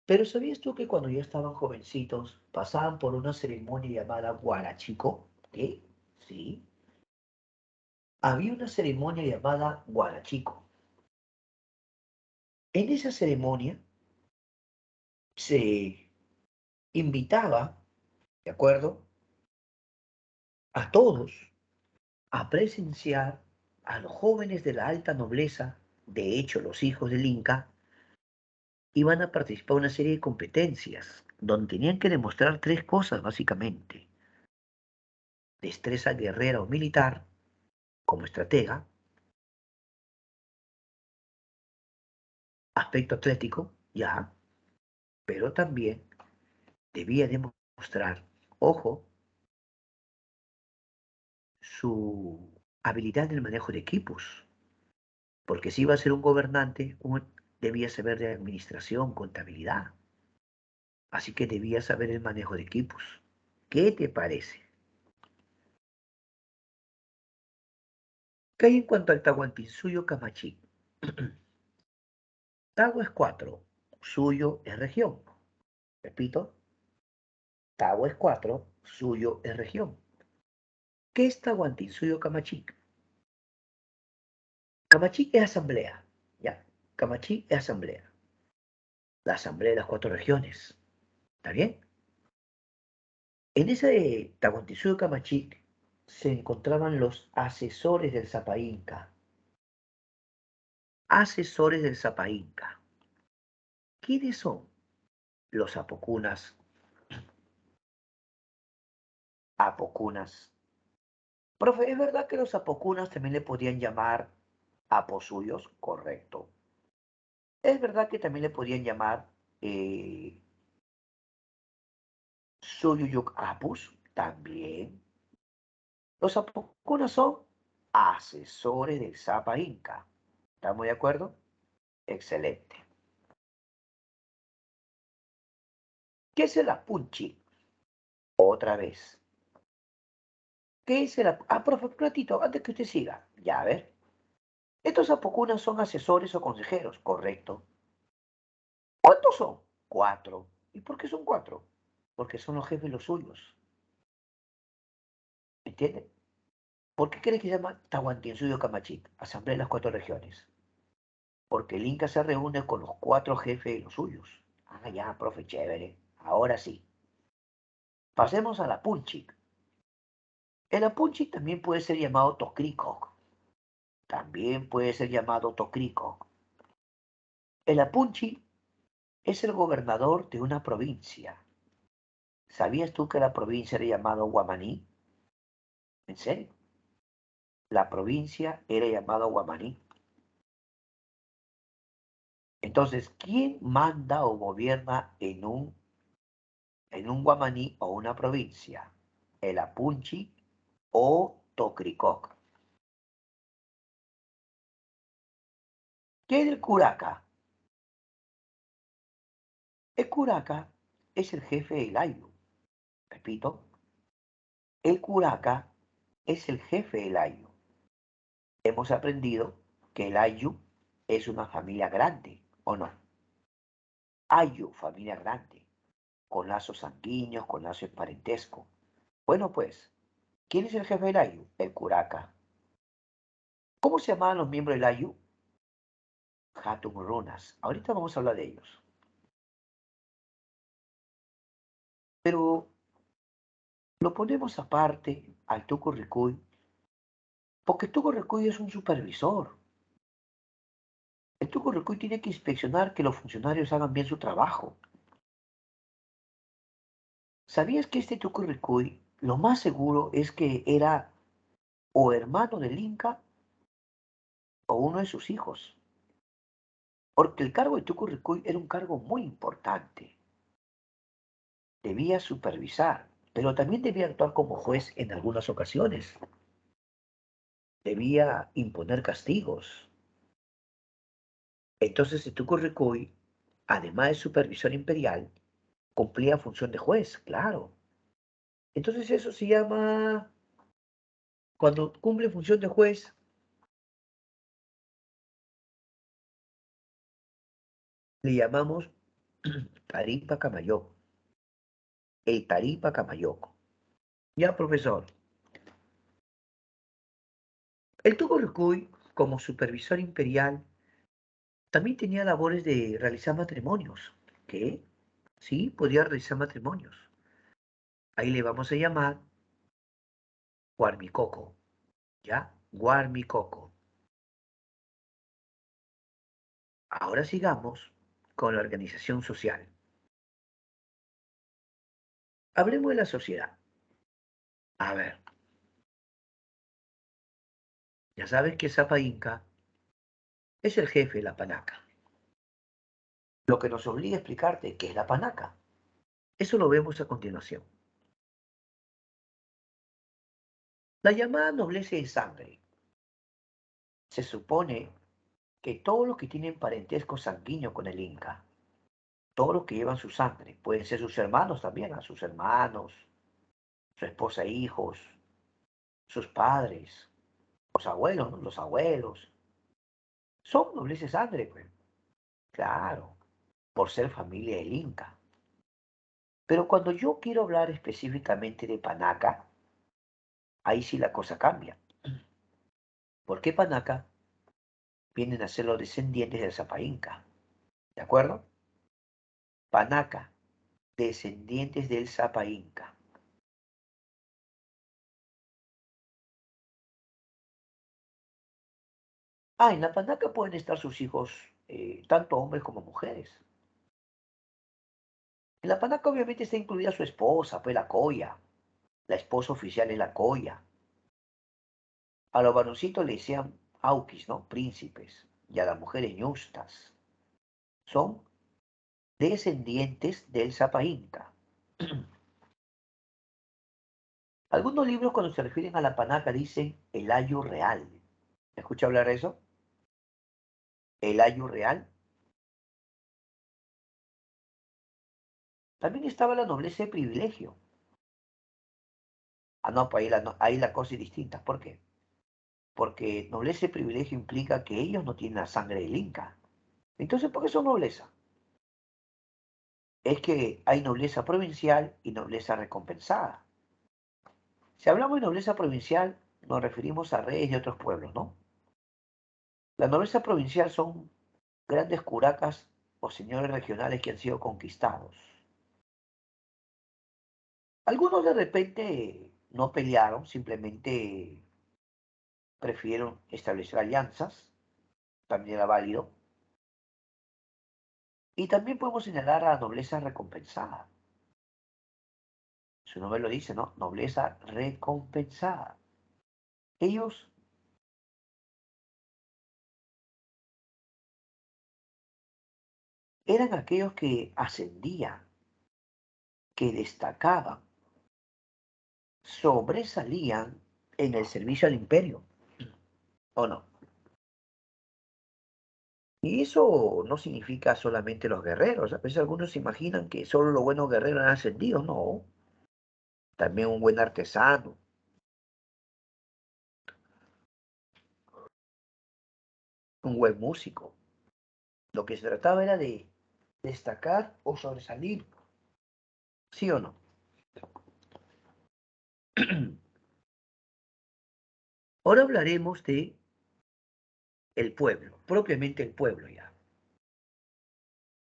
Pero ¿sabías tú que cuando ya estaban jovencitos pasaban por una ceremonia llamada Guarachico? ¿Qué? Sí. Había una ceremonia llamada Guarachico. En esa ceremonia se invitaba, ¿de acuerdo?, a todos a presenciar a los jóvenes de la alta nobleza, de hecho los hijos del Inca, iban a participar en una serie de competencias donde tenían que demostrar tres cosas básicamente: destreza guerrera o militar como estratega, aspecto atlético, ya, pero también debía demostrar, ojo, su habilidad en el manejo de equipos, porque si iba a ser un gobernante, debía saber de administración, contabilidad, así que debía saber el manejo de equipos. ¿Qué te parece? ¿Qué hay en cuanto al Tahuantinsuyo Camachi? Tahu es 4, suyo es región. Repito, Tahu es 4, suyo es región. ¿Qué es Tahuantinsuyo Camachi? Camachi es asamblea, ya. Camachi es asamblea. La asamblea de las 4 regiones. ¿Está bien? En ese Tahuantinsuyo Camachi se encontraban los asesores del Zapa Inca. Asesores del Zapa Inca. ¿Quiénes son? Los apocunas. Apocunas. Profe, ¿es verdad que los apocunas también le podían llamar Aposuyos, correcto. Es verdad que también le podrían llamar Suyuyuk Apus, también. Los apocunas son asesores del Sapa Inca. ¿Estamos de acuerdo? Excelente. ¿Qué es el Apunchi? Otra vez. ¿Qué es el Apunchi? Ah, profe, un ratito, antes que usted siga. Ya, a ver. Estos apocunas son asesores o consejeros, correcto. ¿Cuántos son? Cuatro. ¿Y por qué son cuatro? Porque son los jefes los suyos. ¿Entiende? ¿Por qué cree que se llama Tahuantinsuyo Camachit? Asamblea de las cuatro regiones. Porque el Inca se reúne con los cuatro jefes de los suyos. Ah, ya, profe, chévere. Ahora sí. Pasemos a la Punchik. El Apunchi también puede ser llamado Tocricoc. También puede ser llamado Tocricoc. El Apunchi es el gobernador de una provincia. ¿Sabías tú que la provincia era llamada Guamaní? ¿En serio? La provincia era llamada Guamaní. Entonces, ¿quién manda o gobierna en un Guamaní o una provincia? ¿El Apunchi o Tocricoc? ¿Qué es el Curaca? El Curaca es el jefe del Ayu. Repito, el Curaca es el jefe del Ayu. Hemos aprendido que el Ayu es una familia grande, ¿o no? Ayu, familia grande, con lazos sanguíneos, con lazos de parentesco. Bueno, pues, ¿quién es el jefe del Ayu? El Curaca. ¿Cómo se llamaban los miembros del Ayu? Hatun Runas. Ahorita vamos a hablar de ellos. Pero lo ponemos aparte al Tucurricuy, porque Tucurricuy es un supervisor. El Tucurricuy tiene que inspeccionar que los funcionarios hagan bien su trabajo. ¿Sabías que este Tucurricuy, lo más seguro es que era o hermano del Inca o uno de sus hijos? Porque el cargo de Tucurricuy era un cargo muy importante. Debía supervisar, pero también debía actuar como juez en algunas ocasiones. Debía imponer castigos. Entonces el Tucurricuy, además de supervisor imperial, cumplía función de juez, claro. Entonces eso se llama, cuando cumple función de juez, le llamamos Taripa Camayoc, el Taripa Camayoc. Ya, profesor, el Tucurrucuy, como supervisor imperial, también tenía labores de realizar matrimonios. ¿Qué? Sí, podía realizar matrimonios. Ahí le vamos a llamar Guarmicoco. ¿Ya? Guarmicoco. Ahora sigamos con la organización social. Hablemos de la sociedad. A ver, ya sabes que Zapa Inca es el jefe de la panaca. Lo que nos obliga a explicarte qué es la panaca. Eso lo vemos a continuación. La llamada nobleza de sangre. Se supone que todos los que tienen parentesco sanguíneo con el Inca, todos los que llevan su sangre, pueden ser sus hermanos también, a sus hermanos, su esposa e hijos, sus padres, los abuelos, ¿no? Los abuelos, son nobleza de sangre, pues. Claro, por ser familia del Inca. Pero cuando yo quiero hablar específicamente de Panaca, ahí sí la cosa cambia. Porque Panaca vienen a ser los descendientes del Zapa Inca. ¿De acuerdo? Panaca, descendientes del Zapa Inca. Ah, en la Panaca pueden estar sus hijos, tanto hombres como mujeres. En la Panaca obviamente está incluida su esposa, pues la Coya. La esposa oficial es la Coya. A los varoncitos le decían auquis, ¿no? Príncipes, y a las mujeres ñustas. Son descendientes del Sapa Inca. Algunos libros cuando se refieren a la panaca dicen el ayu real. ¿Escucha hablar de eso? El ayu real. También estaba la nobleza de privilegio. Ah, no, pues ahí la cosa es distinta. ¿Por qué? Porque nobleza y privilegio implica que ellos no tienen la sangre del Inca. Entonces, ¿por qué son nobleza? Es que hay nobleza provincial y nobleza recompensada. Si hablamos de nobleza provincial, nos referimos a reyes de otros pueblos, ¿no? La nobleza provincial son grandes curacas o señores regionales que han sido conquistados. Algunos de repente no pelearon, simplemente prefirieron establecer alianzas, también era válido. Y también podemos señalar a la nobleza recompensada. Su nombre lo dice, ¿no? Nobleza recompensada. Ellos eran aquellos que ascendían, que destacaban, sobresalían en el servicio al imperio, ¿o no? Y eso no significa solamente los guerreros. A veces algunos se imaginan que solo los buenos guerreros han ascendido. No, también un buen artesano, un buen músico. Lo que se trataba era de destacar o sobresalir, ¿sí o no? Ahora hablaremos de el pueblo, propiamente el pueblo ya.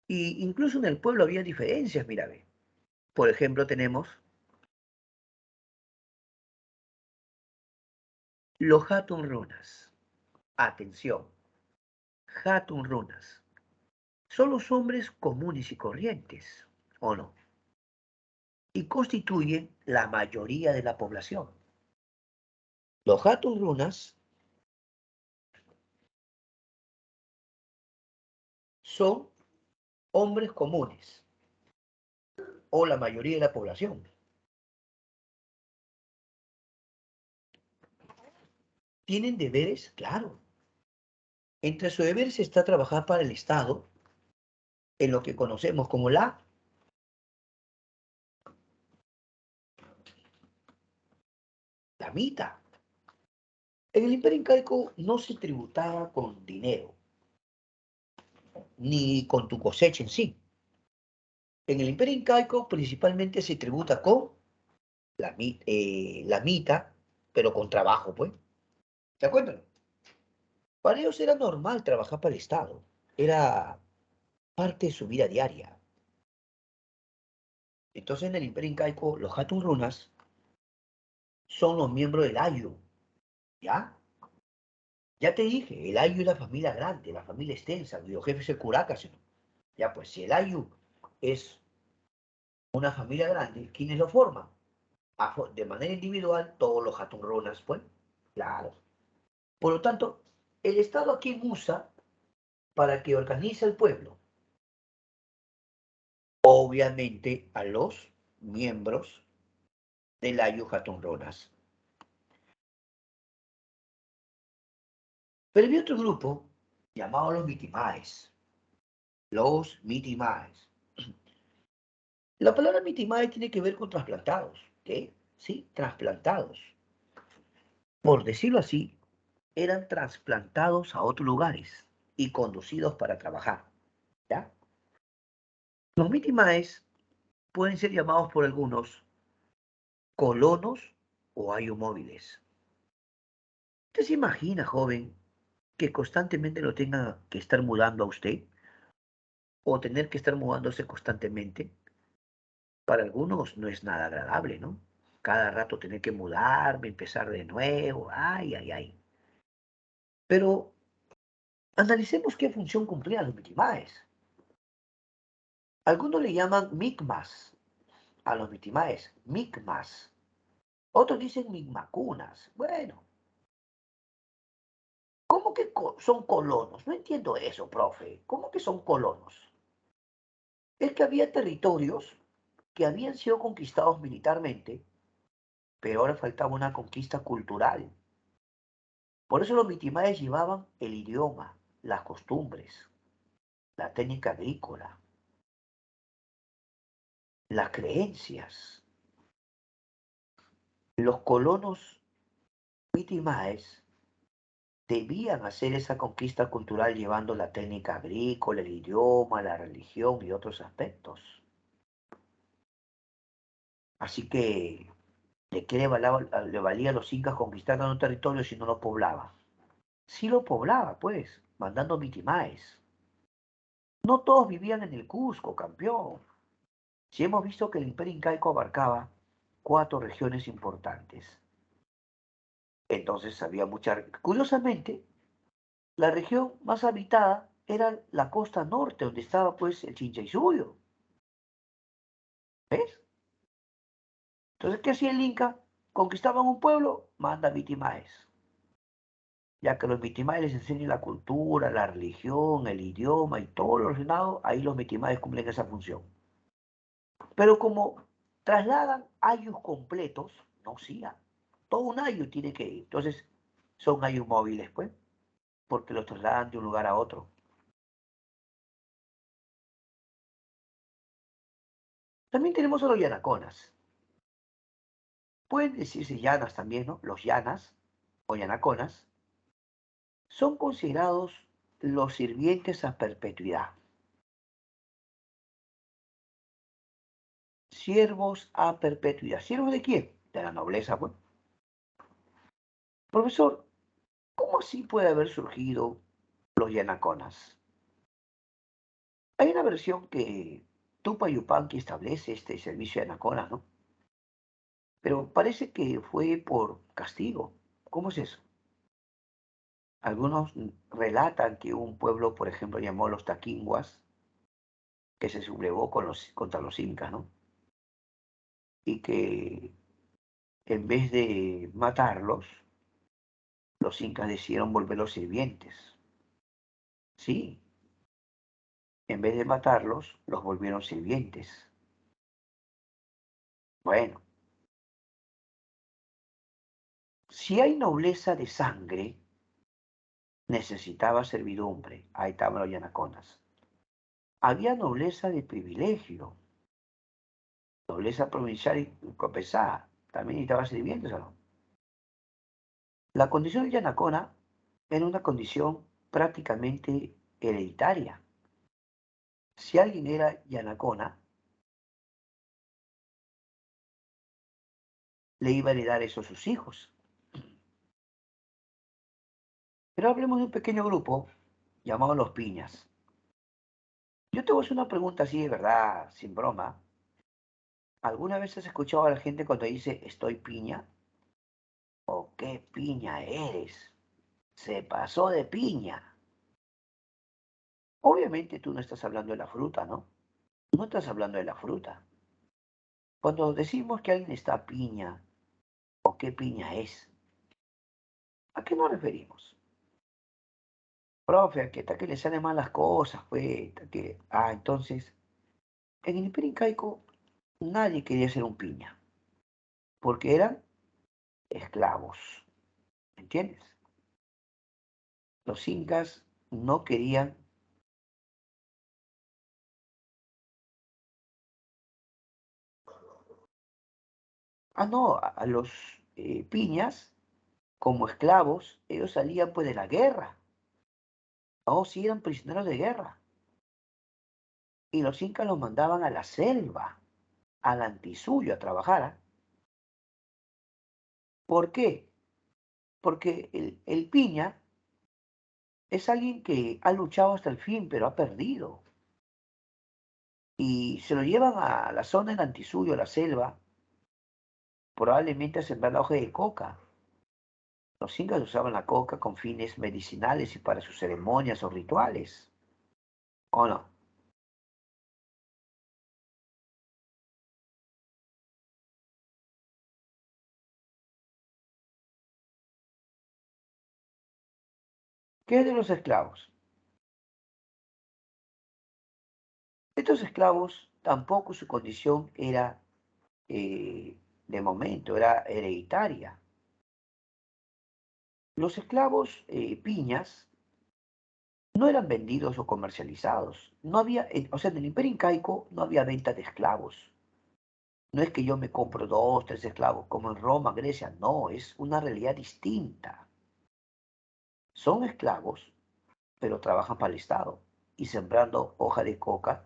Y incluso en el pueblo había diferencias, mira, ve. Por ejemplo, tenemos los Hatun Runas. Atención, Hatun Runas. Son los hombres comunes y corrientes, ¿o no? Y constituyen la mayoría de la población. Los Hatun Runas son hombres comunes, o la mayoría de la población. ¿Tienen deberes? Claro. Entre sus deberes está trabajar para el Estado en lo que conocemos como la mita. En el Imperio Incaico no se tributaba con dinero, ni con tu cosecha en sí. En el Imperio Incaico principalmente se tributa con la mita, pero con trabajo, pues. ¿Se acuerdan? Para ellos era normal trabajar para el Estado. Era parte de su vida diaria. Entonces en el Imperio Incaico los Hatun Runas son los miembros del Ayu, ¿ya? Ya te dije, el Ayu es la familia grande, la familia extensa, los jefes el Curacas. Ya, pues si el Ayu es una familia grande, ¿quiénes lo forman? De manera individual, todos los Hatunrunas, pues, claro. Por lo tanto, el Estado aquí usa para que organice el pueblo, obviamente a los miembros del Ayu Hatunrunas. Pero había otro grupo llamado los Mitimaes. Los Mitimaes. La palabra Mitimae tiene que ver con trasplantados. ¿Qué? Sí, trasplantados. Por decirlo así, eran trasplantados a otros lugares y conducidos para trabajar. ¿Ya? Los Mitimaes pueden ser llamados por algunos colonos o ayumóviles. ¿Usted se imagina, joven, que constantemente lo tenga que estar mudando a usted o tener que estar mudándose constantemente? Para algunos no es nada agradable, ¿no? Cada rato tener que mudarme, empezar de nuevo, ay, ay, ay. Pero analicemos qué función cumplían los Mitimaes. Algunos le llaman micmas a los Mitimaes, micmas. Otros dicen micmacunas. Bueno, ¿Cómo que son colonos? No entiendo eso, profe. ¿Cómo que son colonos? Es que había territorios que habían sido conquistados militarmente, pero ahora faltaba una conquista cultural. Por eso los mitimaes llevaban el idioma, las costumbres, la técnica agrícola, las creencias. Los colonos mitimaes debían hacer esa conquista cultural llevando la técnica agrícola, el idioma, la religión y otros aspectos. Así que, ¿de qué le valía a los incas conquistar un territorio si no lo poblaba? Sí lo poblaba, pues, mandando mitimaes. No todos vivían en el Cusco, campeón. Si hemos visto que el imperio incaico abarcaba 4 regiones importantes, entonces había mucha. Curiosamente, la región más habitada era la costa norte, donde estaba pues el Chinchaisuyo. ¿Ves? Entonces, ¿qué hacía el Inca? Conquistaban un pueblo, manda mitimaes. Ya que los mitimaes les enseñan la cultura, la religión, el idioma y todo lo relacionado, ahí los mitimaes cumplen esa función. Pero como trasladan ayllus completos, no sigan. Todo un ayllu tiene que ir. Entonces, son ayllus móviles, pues, porque los trasladan de un lugar a otro. También tenemos a los yanaconas. Pueden decirse llanas también, ¿no? Los llanas o yanaconas son considerados los sirvientes a perpetuidad. Siervos a perpetuidad. ¿Siervos de quién? De la nobleza, pues. Profesor, ¿cómo así puede haber surgido los yanaconas? Hay una versión que Tupac Yupanqui establece este servicio de yanaconas, ¿no? Pero parece que fue por castigo. ¿Cómo es eso? Algunos relatan que un pueblo, por ejemplo, llamó los taquinguas, que se sublevó contra los incas, ¿no? Y que en vez de matarlos, los incas decidieron volverlos sirvientes. Sí, en vez de matarlos, los volvieron sirvientes. Bueno, si hay nobleza de sangre, necesitaba servidumbre. Ahí estaban los yanaconas. Había nobleza de privilegio, nobleza provincial y pesada. También necesitaba sirvientes, ¿o no? La condición de yanacona era una condición prácticamente hereditaria. Si alguien era yanacona, le iba a heredar eso a sus hijos. Pero hablemos de un pequeño grupo llamado los piñas. Yo te voy a hacer una pregunta así de verdad, sin broma. ¿Alguna vez has escuchado a la gente cuando dice estoy piña? ¿O qué piña eres? Se pasó de piña. Obviamente tú no estás hablando de la fruta, ¿no? No estás hablando de la fruta. Cuando decimos que alguien está piña, ¿o qué piña es? ¿A qué nos referimos? Profe, a que le salen mal las cosas, pues, que. Ah, entonces, en el Imperio Incaico nadie quería ser un piña, porque eran esclavos, ¿entiendes? Los incas no querían. Ah, no, a los piñas, como esclavos, ellos salían pues de la guerra, o si eran prisioneros de guerra, y los incas los mandaban a la selva, al Antisuyo a trabajar. ¿Ah? ¿Por qué? Porque el piña es alguien que ha luchado hasta el fin, pero ha perdido. Y se lo llevan a la zona del Antisuyo, a la selva, probablemente a sembrar la hoja de coca. Los incas usaban la coca con fines medicinales y para sus ceremonias o rituales. ¿O no? ¿Qué es de los esclavos? Estos esclavos tampoco su condición era de momento, era hereditaria. Los esclavos piñas no eran vendidos o comercializados. No había, o sea, en el Imperio Incaico no había venta de esclavos. No es que yo me compro dos, tres esclavos, como en Roma, Grecia. No, es una realidad distinta. Son esclavos, pero trabajan para el Estado y sembrando hoja de coca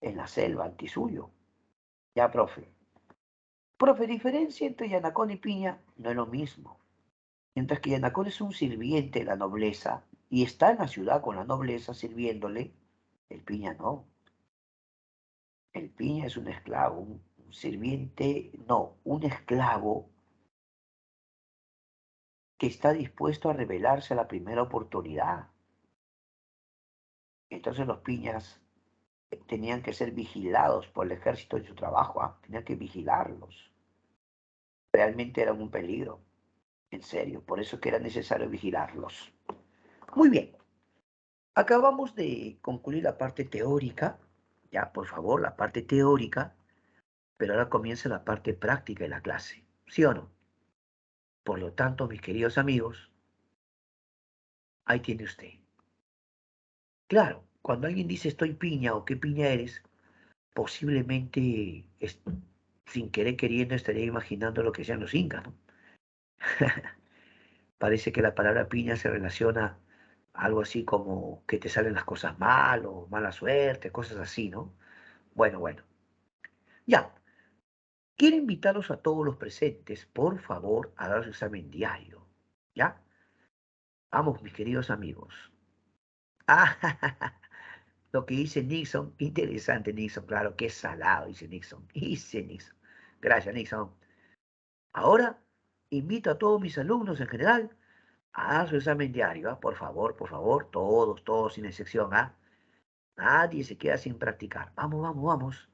en la selva antisuyo. Ya, profe. Profe, diferencia entre Yanacón y Piña no es lo mismo. Mientras que Yanacón es un sirviente de la nobleza y está en la ciudad con la nobleza sirviéndole, el Piña no. El Piña es un esclavo, un sirviente, no, un esclavo que está dispuesto a rebelarse a la primera oportunidad. Entonces los Piñas tenían que ser vigilados por el ejército en su trabajo, ¿ah? Tenían que vigilarlos. Realmente eran un peligro, en serio, por eso que era necesario vigilarlos. Muy bien, acabamos de concluir la parte teórica, ya por favor, la parte teórica, pero ahora comienza la parte práctica de la clase, ¿sí o no? Por lo tanto, mis queridos amigos, ahí tiene usted. Claro, cuando alguien dice estoy piña o qué piña eres, posiblemente sin querer queriendo estaría imaginando lo que sean los incas, ¿no? Parece que la palabra piña se relaciona a algo así como que te salen las cosas mal o mala suerte, cosas así, ¿no? Bueno, bueno. Ya, quiero invitarlos a todos los presentes, por favor, a dar su examen diario. ¿Ya? Vamos, mis queridos amigos. Ah, lo que dice Nixon, interesante Nixon, claro, qué salado, dice Nixon. Dice Nixon. Gracias, Nixon. Ahora invito a todos mis alumnos en general a dar su examen diario, ¿ah? Por favor, todos, todos sin excepción, ¿ah? Nadie se queda sin practicar. Vamos, vamos, vamos.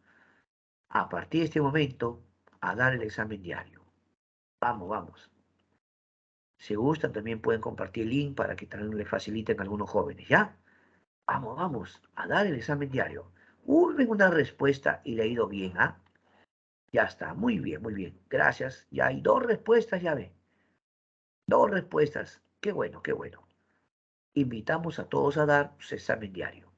A partir de este momento, a dar el examen diario. Vamos, vamos. Si gustan, también pueden compartir el link para que también le faciliten a algunos jóvenes, ¿ya? Vamos, vamos, a dar el examen diario. Ven una respuesta y le ha ido bien, ¿ah? Ya está, muy bien, muy bien. Gracias. Ya hay dos respuestas, ya ve. Dos respuestas. Qué bueno, qué bueno. Invitamos a todos a dar su examen diario.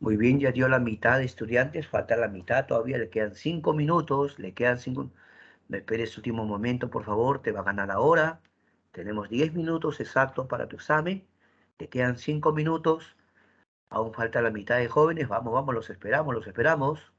Muy bien, ya dio la mitad de estudiantes, falta la mitad todavía, le quedan 5 minutos, le quedan 5. Me esperes último momento, por favor, te va a ganar ahora. Tenemos 10 minutos exactos para tu examen, te quedan 5 minutos, aún falta la mitad de jóvenes, vamos, vamos, los esperamos, los esperamos.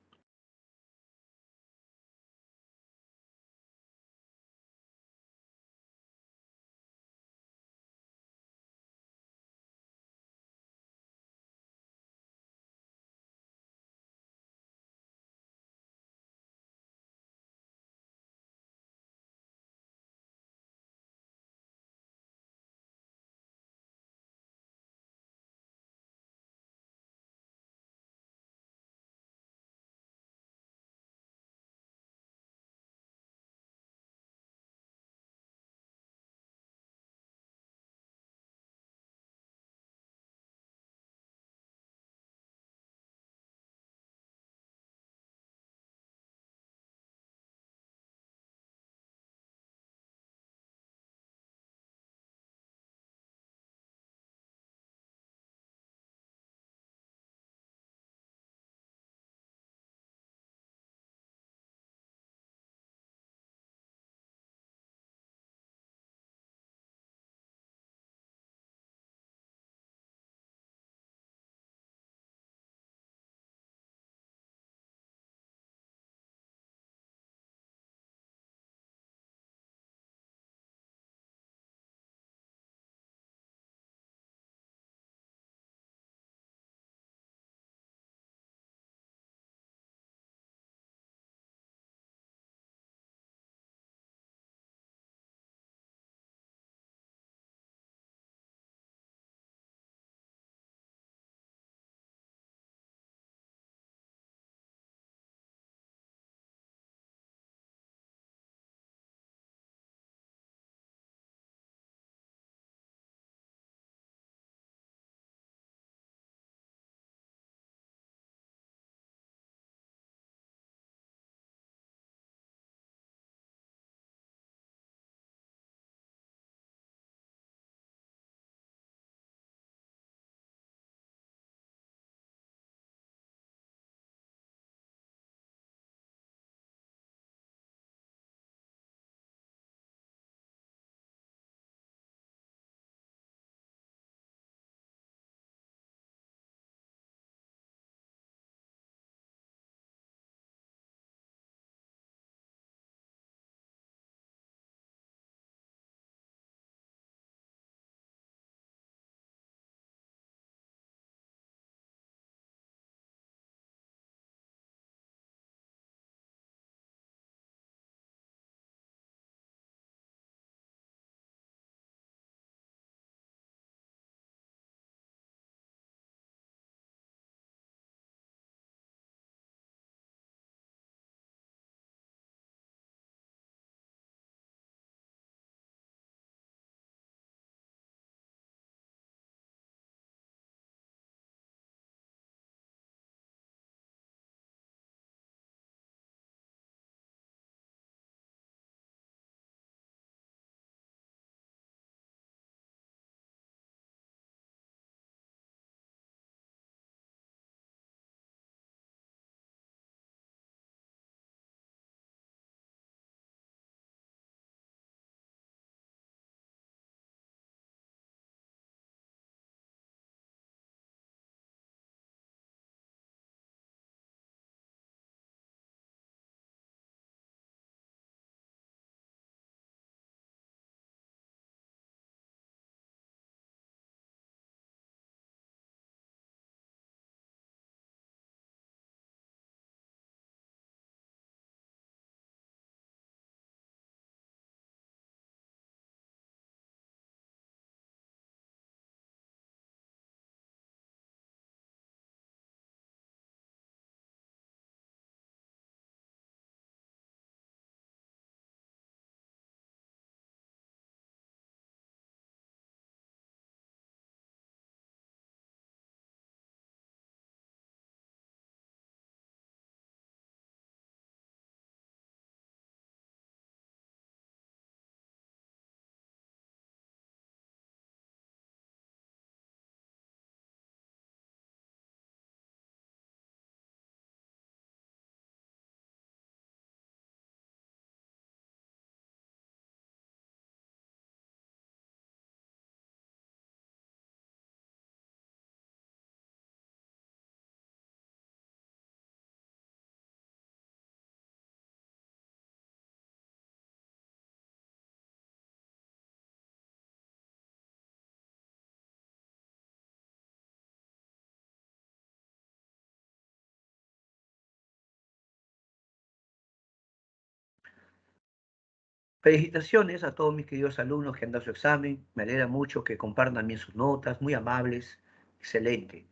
Felicitaciones a todos mis queridos alumnos que han dado su examen. Me alegra mucho que compartan también sus notas, muy amables. Excelente.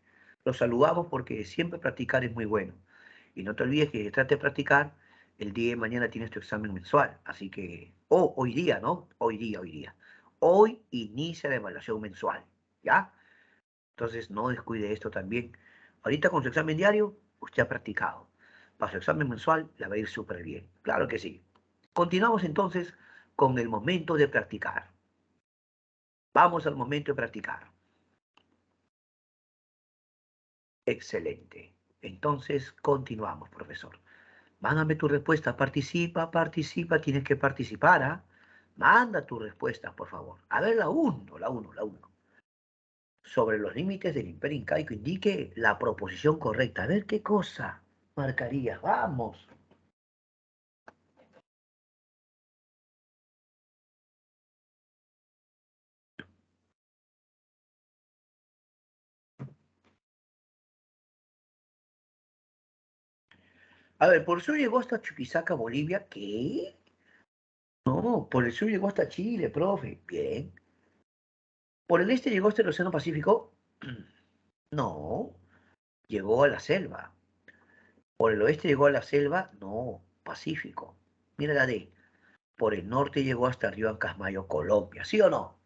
Los saludamos porque siempre practicar es muy bueno. Y no te olvides que trate de practicar. El día de mañana tienes tu examen mensual. Así que, hoy día, ¿no? Hoy día, hoy día. Hoy inicia la evaluación mensual. ¿Ya? Entonces no descuide esto también. Ahorita con su examen diario, usted ha practicado. Para su examen mensual, la va a ir súper bien. Claro que sí. Continuamos entonces con el momento de practicar. Vamos al momento de practicar. Excelente. Entonces, continuamos, profesor. Mándame tu respuesta. Participa, participa. Tienes que participar, ¿ah? Manda tu respuesta, por favor. A ver, la uno. Sobre los límites del imperio incaico, indique la proposición correcta. A ver qué cosa marcaría. Vamos. A ver, por el sur llegó hasta Chuquisaca, Bolivia. ¿Qué? No, por el sur llegó hasta Chile, profe. Bien. ¿Por el este llegó hasta el Océano Pacífico? No, llegó a la selva. ¿Por el oeste llegó a la selva? No, Pacífico. Mira la D. Por el norte llegó hasta Río Ancasmayo, Colombia. ¿Sí o no?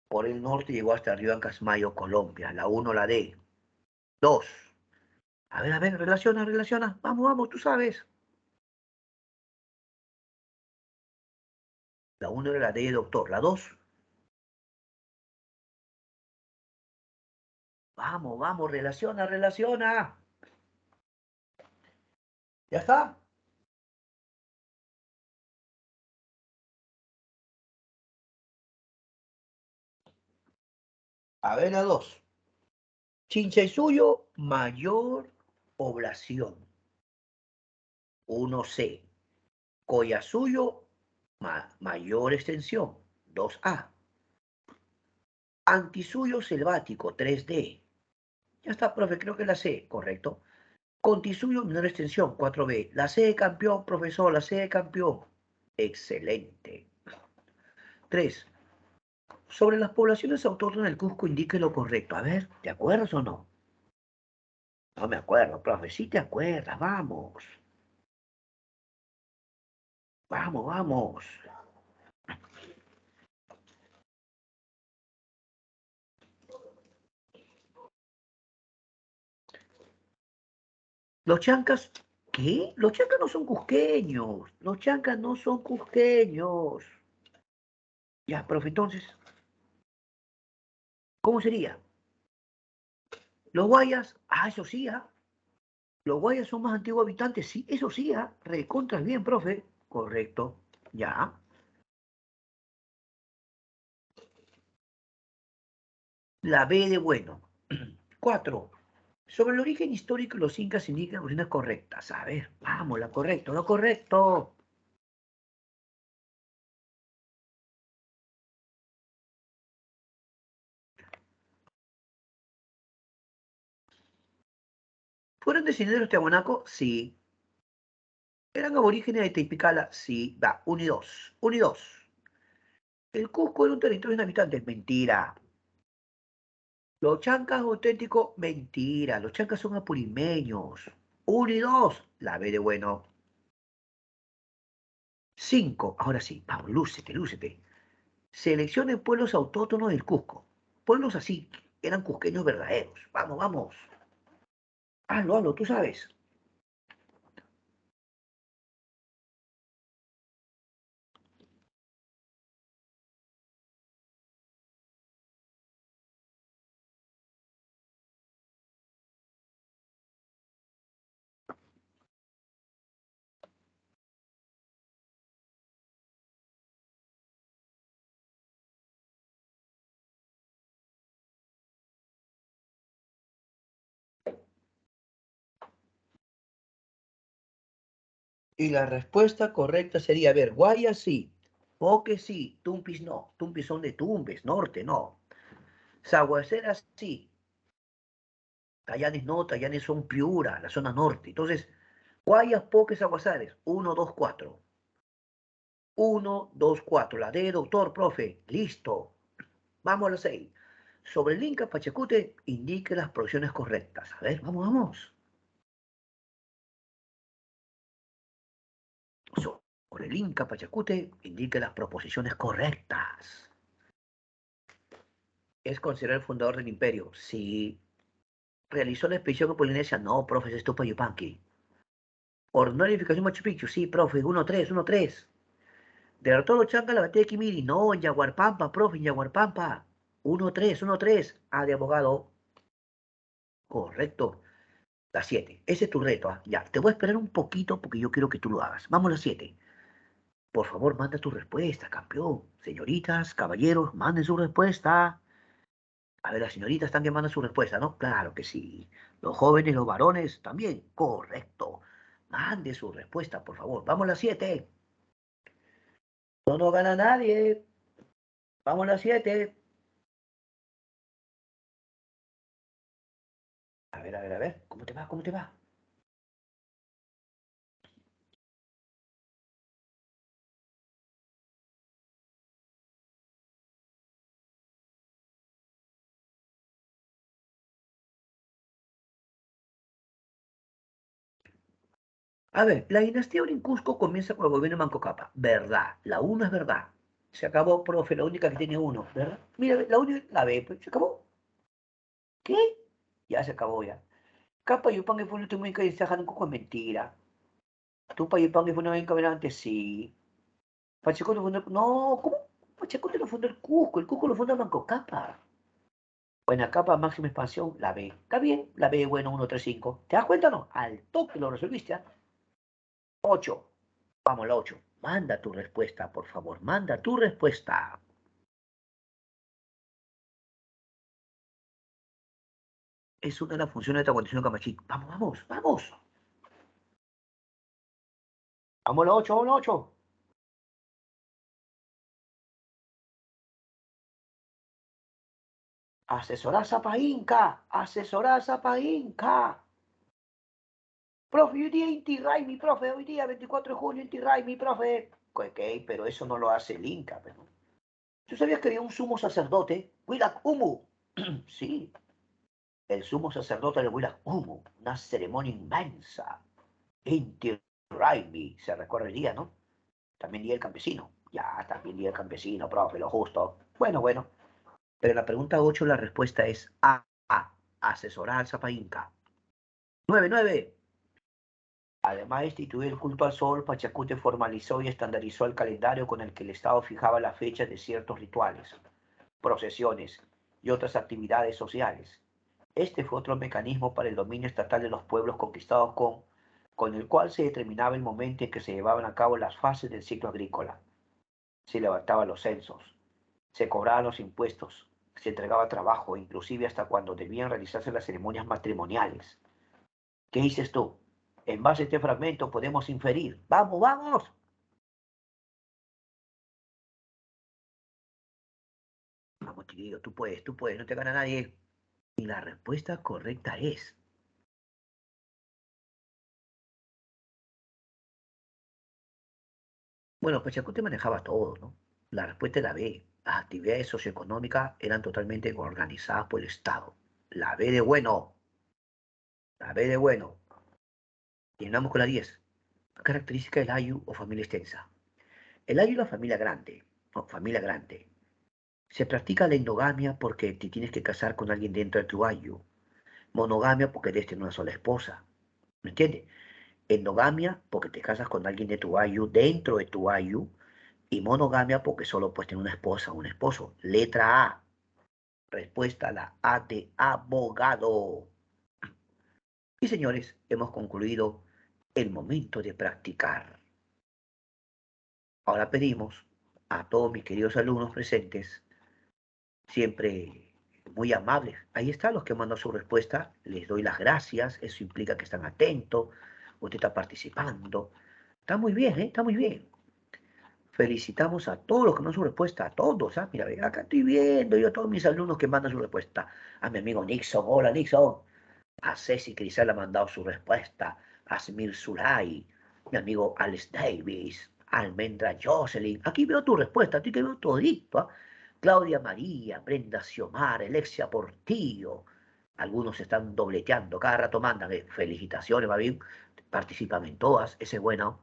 Por el norte llegó hasta Río Ancasmayo, Colombia. La uno, la D. Dos. A ver, relaciona, relaciona. Vamos, vamos, tú sabes. La uno era la D, doctor. La dos. Vamos, vamos, relaciona, relaciona. ¿Ya está? A ver, la dos. Chinchaysuyo, mayor población. 1C. Collasuyo, mayor extensión. 2A. Antisuyo selvático, 3D. Ya está, profe, creo que la C, correcto. Contisuyo, menor extensión, 4B. La C de campeón, profesor, la C de campeón. Excelente. 3. Sobre las poblaciones autóctonas del Cusco, indique lo correcto. A ver, ¿te acuerdas o no? No me acuerdo, profe. Sí te acuerdas, vamos. Vamos, vamos. Los chancas, ¿qué? Los chancas no son cusqueños. Los chancas no son cusqueños. Ya, profe, entonces, ¿cómo sería? Los guayas, eso sí, ¿ah? Los guayas son más antiguos habitantes, sí, eso sí, ¿ah? Recontra bien, profe. Correcto, ya. La B de bueno. 4. Sobre el origen histórico, los incas indican origines correctas. A ver, vamos, la correcto, lo correcto. ¿Fueron descendientes de los Tiahuanaco? Sí. ¿Eran aborígenes de Teipicala? Sí. Va, 1 y 2. 1 y 2. El Cusco era un territorio de habitantes. Mentira. Los chancas auténticos, mentira. Los chancas son apurimeños. 1 y 2. La B de bueno. 5. Ahora sí, vamos, lúcete, lúcete. Seleccionen pueblos autóctonos del Cusco. Pueblos así, eran cusqueños verdaderos. Vamos, vamos. Hazlo, hazlo, tú sabes. Y la respuesta correcta sería, a ver, Guayas sí, Poque sí, Tumpis no. Tumpis son de Tumbes, norte, no. Saguaceras sí, Tallanes no, Tallanes son Piura, la zona norte. Entonces, Guayas, Poques, Aguasares, 1, 2, 4. 1, 2, 4. La D, doctor, profe. Listo. Vamos a la 6. Sobre el Inca Pachacute, indique las porciones correctas. A ver, vamos, vamos. Sobre el Inca Pachacute, indique las proposiciones correctas. ¿Es considerado el fundador del imperio? Sí. ¿Realizó la expedición a Polinesia? No, profe, es Yupanqui. ¿Ordenó la edificación Machu Picchu? Sí, profe, 1-3, 1-3. ¿Derrotó a los Chanca en la batalla de Quimiri? No, en Yaguarpampa, profe, en Yaguarpampa. 1-3, 1-3. Ah, de abogado. Correcto. La 7. Ese es tu reto. ¿Ah? Ya, te voy a esperar un poquito porque yo quiero que tú lo hagas. Vamos a la 7. Por favor, manda tu respuesta, campeón. Señoritas, caballeros, manden su respuesta. A ver, las señoritas están que mandan su respuesta, ¿no? Claro que sí. Los jóvenes, los varones, también. Correcto. Mande su respuesta, por favor. Vamos a las 7. No nos gana nadie. Vamos a las 7. A ver, a ver, a ver. ¿Cómo te va? ¿Cómo te va? A ver, la dinastía en Cusco comienza con el gobierno de Manco Cápac. Verdad. La 1 es verdad. Se acabó, profe, la única que tiene 1, ¿verdad? Mira, la única, la B, pues, se acabó. ¿Qué? Ya se acabó ya. Capa Yupanqui fue el último inca y se Cusco es mentira. Tupa Yupanqui fue una inca antes, sí. Pachacuti fundó... No, ¿cómo? Pachacuti no fundó el Cusco lo fundó Manco Cápac. Buena capa, máxima expansión, la B. Está bien, la B, bueno, 1-3-5. ¿Te das cuenta o no? Al toque lo resolviste, ¿ah? 8. Vamos, la 8. Manda tu respuesta, por favor. Manda tu respuesta. Es una de las funciones de esta condición Camachí. Vamos, vamos, vamos. Vamos, la 8, vamos, la 8. Asesoraza pa' Inca. Asesoraza pa' Inca. Profe, hoy día Inti Raimi, profe. Hoy día, 24 de junio, Inti Raimi, profe. Ok, pero eso no lo hace el Inca, pero... ¿Tú sabías que había un sumo sacerdote? Willak Umu. Sí, el sumo sacerdote de Willak Umu. Una ceremonia inmensa. Inti Raimi, se recorrería, ¿no? También día el campesino. Ya, también día el campesino, profe, lo justo. Bueno, bueno. Pero la pregunta 8, la respuesta es A. Asesorar al Zapa Inca. 9-9. Además de instituir el culto al sol, Pachacute formalizó y estandarizó el calendario con el que el Estado fijaba la fecha de ciertos rituales, procesiones y otras actividades sociales. Este fue otro mecanismo para el dominio estatal de los pueblos conquistados con el cual se determinaba el momento en que se llevaban a cabo las fases del ciclo agrícola. Se levantaban los censos, se cobraban los impuestos, se entregaba trabajo, inclusive hasta cuando debían realizarse las ceremonias matrimoniales. ¿Qué dices tú? En base a este fragmento podemos inferir. ¡Vamos, vamos! Vamos, querido, tú puedes, no te gana nadie. Y la respuesta correcta es... Bueno, Pachacute manejaba todo, ¿no? La respuesta es la B. Las actividades socioeconómicas eran totalmente organizadas por el Estado. La B de bueno. La B de bueno. Llenamos con la 10. Característica del Ayu o familia extensa. El Ayu es la familia grande. O familia grande. Se practica la endogamia porque te tienes que casar con alguien dentro de tu Ayu. Monogamia porque debes tener una sola esposa. ¿Me entiendes? Endogamia porque te casas con alguien de tu Ayu dentro de tu Ayu. Y monogamia porque solo puedes tener una esposa o un esposo. Letra A. Respuesta a la A de abogado. Y señores, hemos concluido el momento de practicar. Ahora pedimos a todos mis queridos alumnos presentes, siempre muy amables. Ahí están los que mandan su respuesta. Les doy las gracias. Eso implica que están atentos. Usted está participando. Está muy bien, ¿eh? Está muy bien. Felicitamos a todos los que mandan su respuesta, a todos, ¿ah? Mira, acá estoy viendo yo a todos mis alumnos que mandan su respuesta. A mi amigo Nixon, hola Nixon. A Ceci Crisel ha mandado su respuesta. A Smir Sulay, mi amigo Alex Davis. Almendra Jocelyn. Aquí veo tu respuesta, aquí que veo todito, ¿ah? Claudia María, Brenda Xiomara, Alexia Portillo. Algunos están dobleteando, cada rato mandan felicitaciones, va bien, participan en todas, ese es bueno.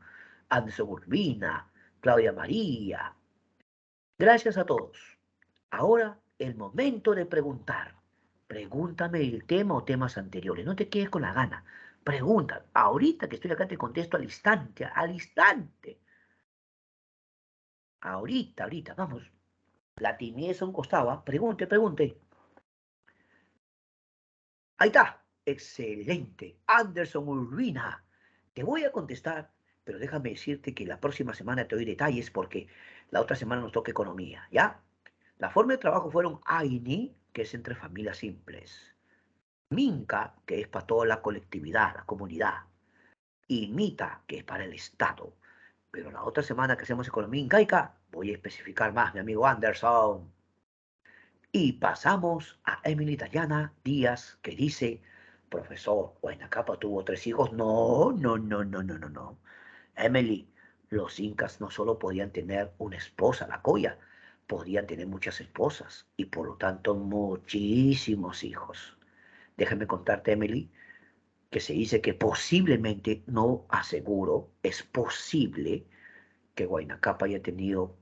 Anderson Urbina, Claudia María. Gracias a todos. Ahora el momento de preguntar. Pregúntame el tema o temas anteriores. No te quedes con la gana. Pregunta. Ahorita que estoy acá te contesto al instante, al instante. Ahorita, vamos. La timidez a un costado, ¿ah? Pregunte. Ahí está. Excelente. Anderson Urbina. Te voy a contestar, pero déjame decirte que la próxima semana te doy detalles porque la otra semana nos toca economía, ¿ya? La forma de trabajo fueron AINI, que es entre familias simples. MINCA, que es para toda la colectividad, la comunidad. Y MITA, que es para el Estado. Pero la otra semana que hacemos economía incaica, voy a especificar más, mi amigo Anderson. Y pasamos a Emily Dayana Díaz, que dice, profesor, Huayna tuvo 3 hijos. No. Emily, los incas no solo podían tener una esposa, la Coya, podían tener muchas esposas y por lo tanto muchísimos hijos. Déjame contarte, Emily, que se dice que posiblemente, no aseguro, es posible que Huayna haya tenido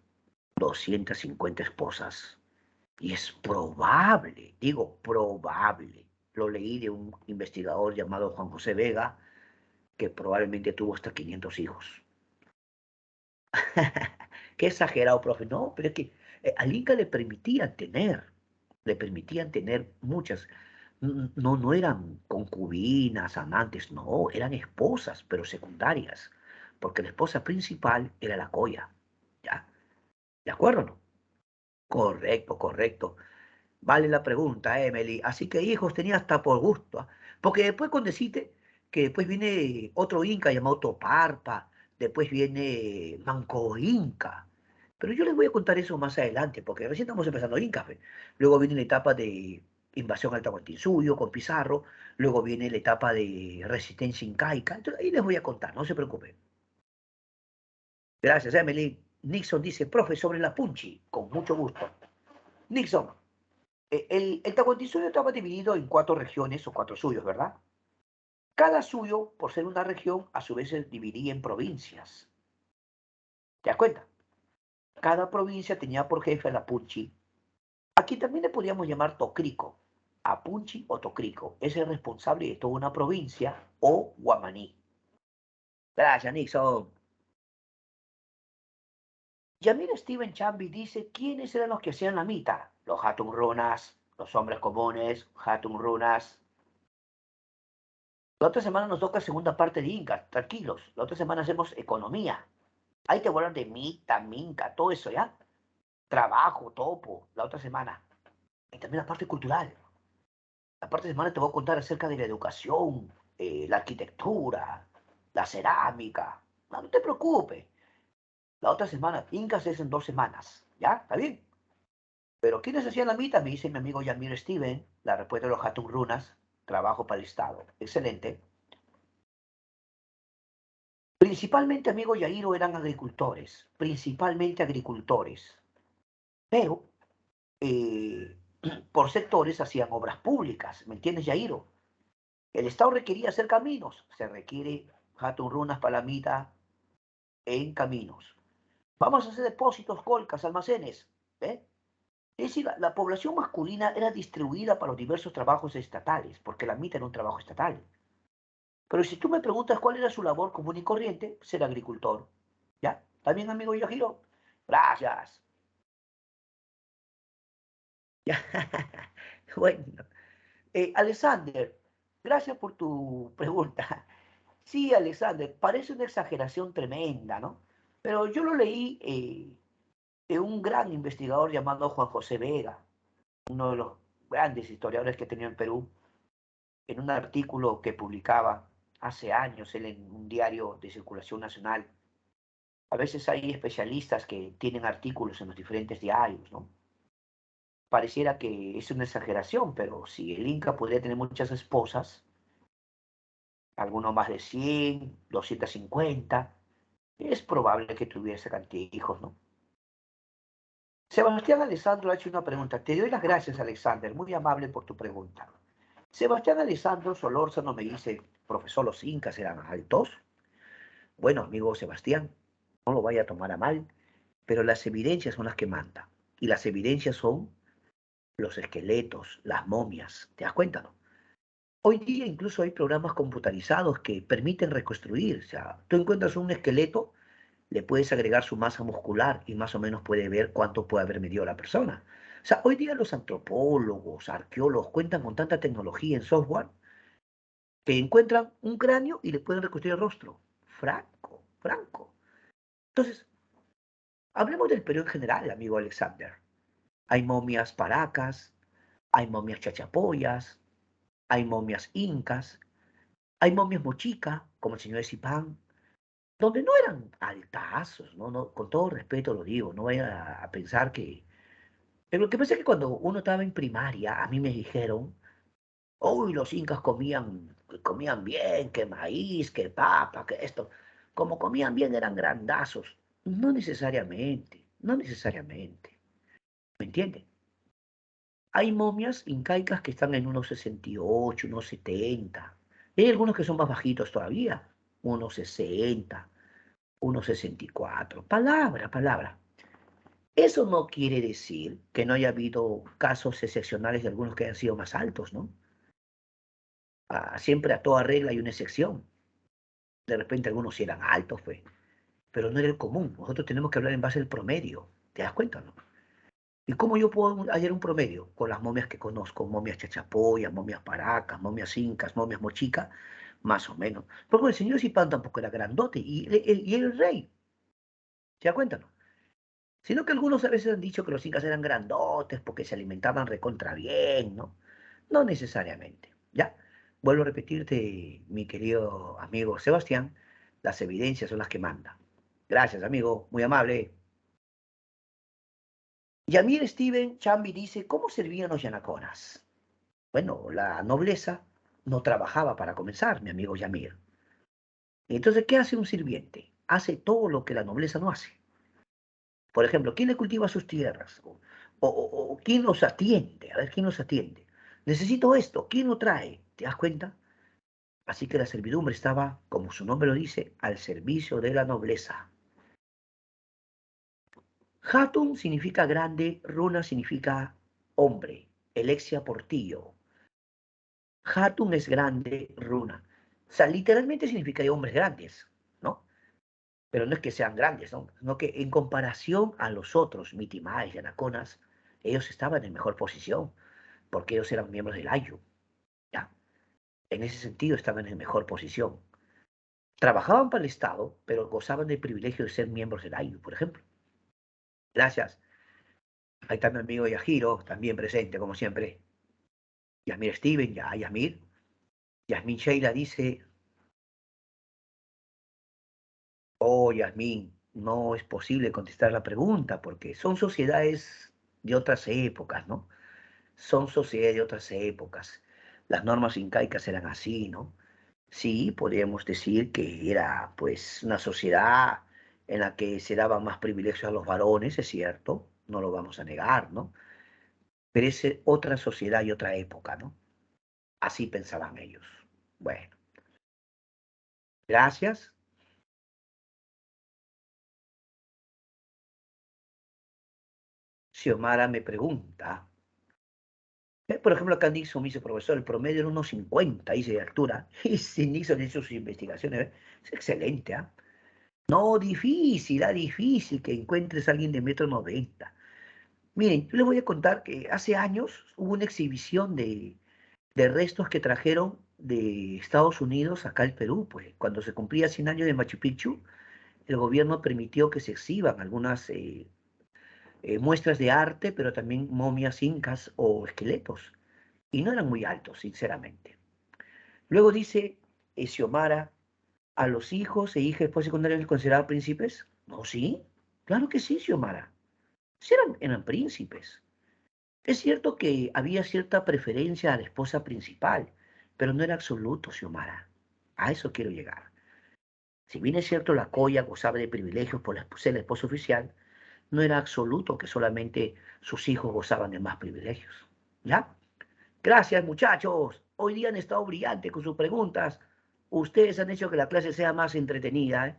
250 esposas. Y es probable, digo probable, lo leí de un investigador llamado Juan José Vega, que probablemente tuvo hasta 500 hijos. Qué exagerado, profe. No, pero es que al Inca le permitían tener muchas. No, no eran concubinas, amantes, no, eran esposas, pero secundarias, porque la esposa principal era la Coya. ¿Ya? ¿De acuerdo o no? Correcto. Vale la pregunta, Emily. Así que hijos tenía hasta por gusto, ¿ah? Porque después cuando deciste que después viene otro Inca llamado Toparpa, después viene Manco Inca. Pero yo les voy a contar eso más adelante, porque recién estamos empezando Inca, fe. Luego viene la etapa de invasión al Tahuantinsuyo con Pizarro, luego viene la etapa de resistencia incaica. Entonces, ahí les voy a contar, no se preocupen. Gracias, Emily. Nixon dice, profe, sobre la Punchi, con mucho gusto. Nixon, el Tahuantinsuyo estaba dividido en 4 regiones o 4 suyos, ¿verdad? Cada suyo, por ser una región, a su vez se dividía en provincias. ¿Te das cuenta? Cada provincia tenía por jefe a la Punchi. Aquí también le podríamos llamar Tocrico, Apunchi o Tocrico. Es el responsable de toda una provincia o guamaní. Gracias, Nixon. Yamir Steven Chambi dice, ¿quiénes eran los que hacían la mitad? Los Hatun Runas, los hombres comunes, Hatun Runas. La otra semana nos toca segunda parte de Inca, tranquilos. La otra semana hacemos economía. Ahí te voy a hablar de Mita, Minca, todo eso, ¿ya? Trabajo, topo, la otra semana. Y también la parte cultural. La parte de semana te voy a contar acerca de la educación, la arquitectura, la cerámica. No, no te preocupes. La otra semana, Incas es en 2 semanas, ¿ya? ¿Está bien? Pero ¿quiénes hacían la mitad? Me dice mi amigo Yamir Steven, la respuesta de los Hatun Runas, trabajo para el Estado. Excelente. Principalmente, amigo Yairo, eran agricultores, principalmente agricultores. Pero eh, por sectores hacían obras públicas, ¿me entiendes, Yairo? El Estado requería hacer caminos, se requiere Hatun Runas Palamita en caminos. Vamos a hacer depósitos, colcas, almacenes. ¿Eh? Es decir, la población masculina era distribuida para los diversos trabajos estatales, porque la mitad era un trabajo estatal. Pero si tú me preguntas cuál era su labor común y corriente, ser agricultor. ¿Ya? ¿Está bien, amigo Yajiro? Gracias. Ya. Bueno, Alexander, gracias por tu pregunta. Sí, Alexander, parece una exageración tremenda, ¿no? Pero yo lo leí de un gran investigador llamado Juan José Vega, uno de los grandes historiadores que tenía en Perú, en un artículo que publicaba hace años él en un diario de circulación nacional. A veces hay especialistas que tienen artículos en los diferentes diarios, ¿no? Pareciera que es una exageración, pero si el Inca podría tener muchas esposas, algunos más de 100, 250, Es probable que tuviese cantidad de hijos, ¿no? Sebastián Alessandro ha hecho una pregunta. Te doy las gracias, Alexander. Muy amable por tu pregunta. Sebastián Alessandro Solórzano me dice, profesor, ¿los incas eran altos? Bueno, amigo Sebastián, no lo vaya a tomar a mal, pero las evidencias son las que mandan. Y las evidencias son los esqueletos, las momias. ¿Te das cuenta, no? Hoy día incluso hay programas computarizados que permiten reconstruir. O sea, tú encuentras un esqueleto, le puedes agregar su masa muscular y más o menos puede ver cuánto puede haber medido la persona. O sea, hoy día los antropólogos, arqueólogos cuentan con tanta tecnología en software que encuentran un cráneo y le pueden reconstruir el rostro. Franco, franco. Entonces, hablemos del periodo en general, amigo Alexander. Hay momias paracas, hay momias chachapoyas, hay momias incas, hay momias mochica, como el señor de Zipán, donde no eran altazos, ¿no? No, con todo respeto lo digo, no vayan a pensar que... Pero lo que pasa es que cuando uno estaba en primaria, a mí me dijeron, uy, los incas comían bien, que maíz, que papa, que esto. Como comían bien eran grandazos. No necesariamente, no necesariamente. ¿Me entienden? Hay momias incaicas que están en unos 68, unos 70. Y hay algunos que son más bajitos todavía, unos 60, unos 64. Palabra, palabra. Eso no quiere decir que no haya habido casos excepcionales de algunos que hayan sido más altos, ¿no? Siempre a toda regla hay una excepción. De repente algunos sí eran altos, pues, pero no era el común. Nosotros tenemos que hablar en base al promedio. ¿Te das cuenta, no? ¿Y cómo yo puedo hallar un promedio? Con las momias que conozco, momias chachapoyas, momias paracas, momias incas, momias mochicas, más o menos. Porque el señor Zipán tampoco era grandote y era el rey. ¿Te das cuenta, no? Sino que algunos a veces han dicho que los incas eran grandotes porque se alimentaban recontra bien, ¿no? No necesariamente, ¿ya? Vuelvo a repetirte, mi querido amigo Sebastián, las evidencias son las que mandan. Gracias, amigo, muy amable. Yamir Steven Chambi dice, ¿cómo servían los yanaconas? Bueno, la nobleza no trabajaba para comenzar, mi amigo Yamir. Entonces, ¿qué hace un sirviente? Hace todo lo que la nobleza no hace. Por ejemplo, ¿quién le cultiva sus tierras? O ¿quién los atiende? A ver, ¿quién los atiende? Necesito esto, ¿quién lo trae? ¿Te das cuenta? Así que la servidumbre estaba, como su nombre lo dice, al servicio de la nobleza. Hatun significa grande, Runa significa hombre, Elexia Portillo. Hatun es grande, Runa. O sea, literalmente significa hombres grandes, ¿no? Pero no es que sean grandes, ¿no? Sino que en comparación a los otros, Mitimaes y Anaconas, ellos estaban en mejor posición, porque ellos eran miembros del Ayu, ¿ya? En ese sentido estaban en mejor posición. Trabajaban para el Estado, pero gozaban del privilegio de ser miembros del Ayu, por ejemplo. Gracias. Ahí está mi amigo Yajiro, también presente, como siempre. Yasmir Steven, ya, Yasmir. Yasmín Sheila dice, oh, Yasmín, no es posible contestar la pregunta porque son sociedades de otras épocas, ¿no? Son sociedades de otras épocas. Las normas incaicas eran así, ¿no? Sí, podríamos decir que era, pues, una sociedad en la que se daban más privilegios a los varones, es cierto, no lo vamos a negar, ¿no? Pero es otra sociedad y otra época, ¿no? Así pensaban ellos. Bueno, gracias. Xiomara me pregunta, por ejemplo, acá Nixon me dice, profesor, el promedio era unos 50, dice de altura, y si Nixon hizo sus investigaciones, es excelente, ¿ah? No, difícil, difícil que encuentres a alguien de 1,90 m. Miren, yo les voy a contar que hace años hubo una exhibición de restos que trajeron de Estados Unidos acá al Perú, pues cuando se cumplía 100 años de Machu Picchu, el gobierno permitió que se exhiban algunas muestras de arte, pero también momias incas o esqueletos, y no eran muy altos, sinceramente. Luego dice Xiomara, ¿a los hijos e hijas después secundarios considerados príncipes? No, sí, claro que sí, Xiomara. Sí eran príncipes. Es cierto que había cierta preferencia a la esposa principal, pero no era absoluto, Xiomara. A eso quiero llegar. Si bien es cierto la Coya gozaba de privilegios por ser la esposa oficial, no era absoluto que solamente sus hijos gozaban de más privilegios. ¿Ya? Gracias, muchachos. Hoy día han estado brillantes con sus preguntas. Ustedes han hecho que la clase sea más entretenida, ¿eh?